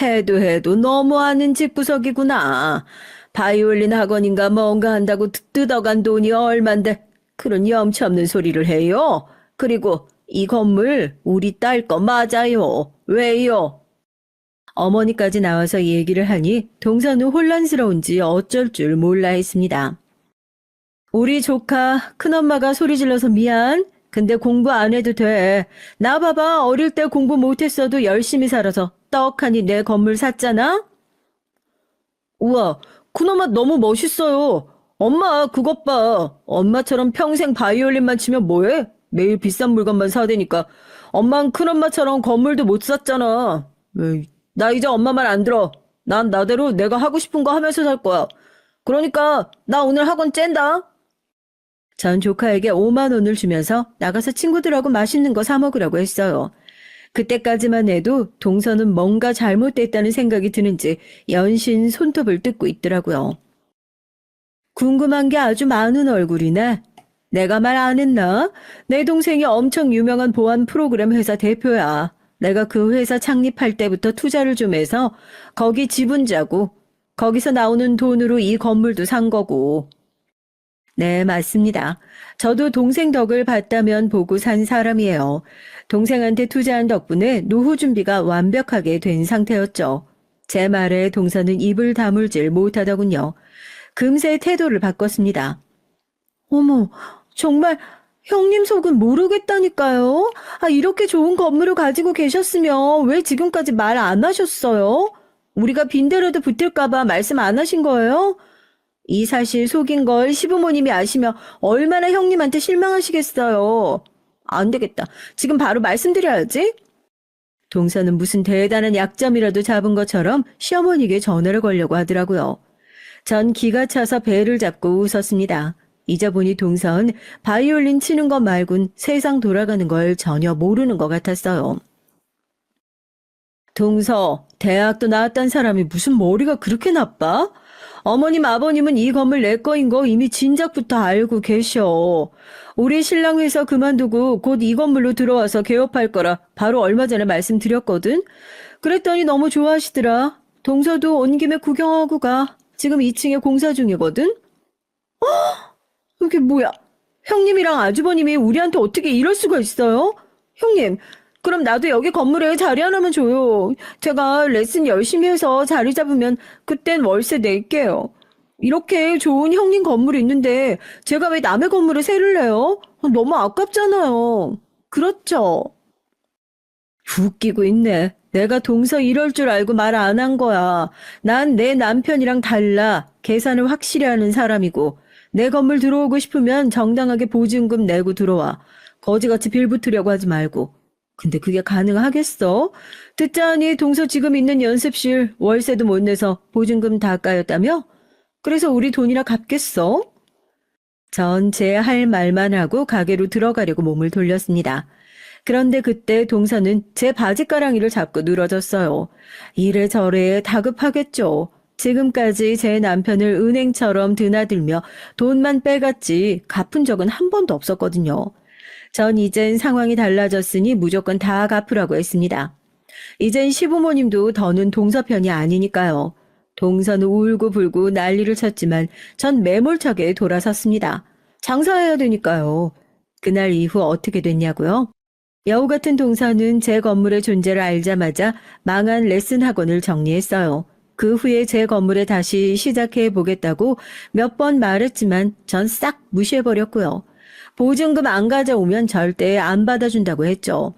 해도 너무하는 집구석이구나. 바이올린 학원인가 뭔가 한다고 뜯어간 돈이 얼만데 그런 염치 없는 소리를 해요. 그리고 이 건물 우리 딸 거 맞아요. 왜요? 어머니까지 나와서 얘기를 하니 동서는 혼란스러운지 어쩔 줄 몰라 했습니다. 우리 조카 큰엄마가 소리 질러서 미안. 근데 공부 안 해도 돼. 나 봐봐. 어릴 때 공부 못했어도 열심히 살아서 떡하니 내 건물 샀잖아. 우와, 큰엄마 너무 멋있어요. 엄마 그것 봐. 엄마처럼 평생 바이올린만 치면 뭐해? 매일 비싼 물건만 사대니까. 엄만 큰엄마처럼 건물도 못 샀잖아. 에이, 나 이제 엄마 말 안 들어. 난 나대로 내가 하고 싶은 거 하면서 살 거야. 그러니까 나 오늘 학원 쨘다. 전 조카에게 5만 원을 주면서 나가서 친구들하고 맛있는 거 사 먹으라고 했어요. 그때까지만 해도 동서는 뭔가 잘못됐다는 생각이 드는지 연신 손톱을 뜯고 있더라고요. 궁금한 게 아주 많은 얼굴이네. 내가 말 안 했나? 내 동생이 엄청 유명한 보안 프로그램 회사 대표야. 내가 그 회사 창립할 때부터 투자를 좀 해서 거기 지분자고 거기서 나오는 돈으로 이 건물도 산 거고. 네, 맞습니다. 저도 동생 덕을 봤다면 보고 산 사람이에요. 동생한테 투자한 덕분에 노후 준비가 완벽하게 된 상태였죠. 제 말에 동서는 입을 다물질 못하더군요. 금세 태도를 바꿨습니다. 어머, 정말 형님 속은 모르겠다니까요. 이렇게 좋은 건물을 가지고 계셨으면 왜 지금까지 말 안 하셨어요? 우리가 빈대라도 붙을까봐 말씀 안 하신 거예요? 이 사실 속인 걸 시부모님이 아시면 얼마나 형님한테 실망하시겠어요. 안 되겠다. 지금 바로 말씀드려야지. 동서는 무슨 대단한 약점이라도 잡은 것처럼 시어머니에게 전화를 걸려고 하더라고요. 전 기가 차서 배를 잡고 웃었습니다. 잊어보니 동선 바이올린 치는 것 말곤 세상 돌아가는 걸 전혀 모르는 것 같았어요. 동서, 대학도 나왔단 사람이 무슨 머리가 그렇게 나빠? 어머님, 아버님은 이 건물 내 거인 거 이미 진작부터 알고 계셔. 우리 신랑 회사 그만두고 곧 이 건물로 들어와서 개업할 거라 바로 얼마 전에 말씀드렸거든. 그랬더니 너무 좋아하시더라. 동서도 온 김에 구경하고 가. 지금 2층에 공사 중이거든. 이게 뭐야? 형님이랑 아주버님이 우리한테 어떻게 이럴 수가 있어요? 형님, 그럼 나도 여기 건물에 자리 하나만 줘요. 제가 레슨 열심히 해서 자리 잡으면 그땐 월세 낼게요. 이렇게 좋은 형님 건물이 있는데 제가 왜 남의 건물에 세를 내요? 너무 아깝잖아요. 그렇죠? 웃기고 있네. 내가 동서 이럴 줄 알고 말 안 한 거야. 난 내 남편이랑 달라. 계산을 확실히 하는 사람이고 내 건물 들어오고 싶으면 정당하게 보증금 내고 들어와. 거지같이 빌붙으려고 하지 말고. 근데 그게 가능하겠어? 듣자하니 동서 지금 있는 연습실 월세도 못 내서 보증금 다 까였다며? 그래서 우리 돈이나 갚겠어? 전 제 할 말만 하고 가게로 들어가려고 몸을 돌렸습니다. 그런데 그때 동서는 제 바지가랑이를 잡고 늘어졌어요. 이래저래 다급하겠죠. 지금까지 제 남편을 은행처럼 드나들며 돈만 빼갔지 갚은 적은 한 번도 없었거든요. 전 이젠 상황이 달라졌으니 무조건 다 갚으라고 했습니다. 이젠 시부모님도 더는 동서 편이 아니니까요. 동서는 울고 불고 난리를 쳤지만 전 매몰차게 돌아섰습니다. 장사해야 되니까요. 그날 이후 어떻게 됐냐고요? 여우 같은 동서는 제 건물의 존재를 알자마자 망한 레슨 학원을 정리했어요. 그 후에 제 건물에 다시 시작해 보겠다고 몇 번 말했지만 전 싹 무시해버렸고요. 보증금 안 가져오면 절대 안 받아준다고 했죠.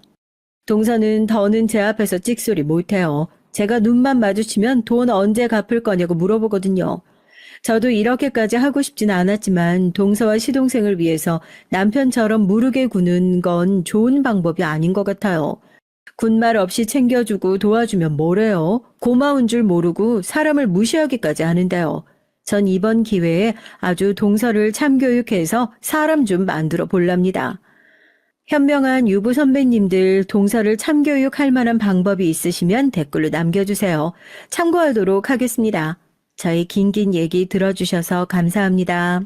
동서는 더는 제 앞에서 찍소리 못해요. 제가 눈만 마주치면 돈 언제 갚을 거냐고 물어보거든요. 저도 이렇게까지 하고 싶진 않았지만 동서와 시동생을 위해서 남편처럼 무르게 구는 건 좋은 방법이 아닌 것 같아요. 군말 없이 챙겨주고 도와주면 뭐래요? 고마운 줄 모르고 사람을 무시하기까지 하는데요. 전 이번 기회에 아주 동서를 참교육해서 사람 좀 만들어 볼랍니다. 현명한 유부 선배님들 동서를 참교육할 만한 방법이 있으시면 댓글로 남겨주세요. 참고하도록 하겠습니다. 저희 긴긴 얘기 들어주셔서 감사합니다.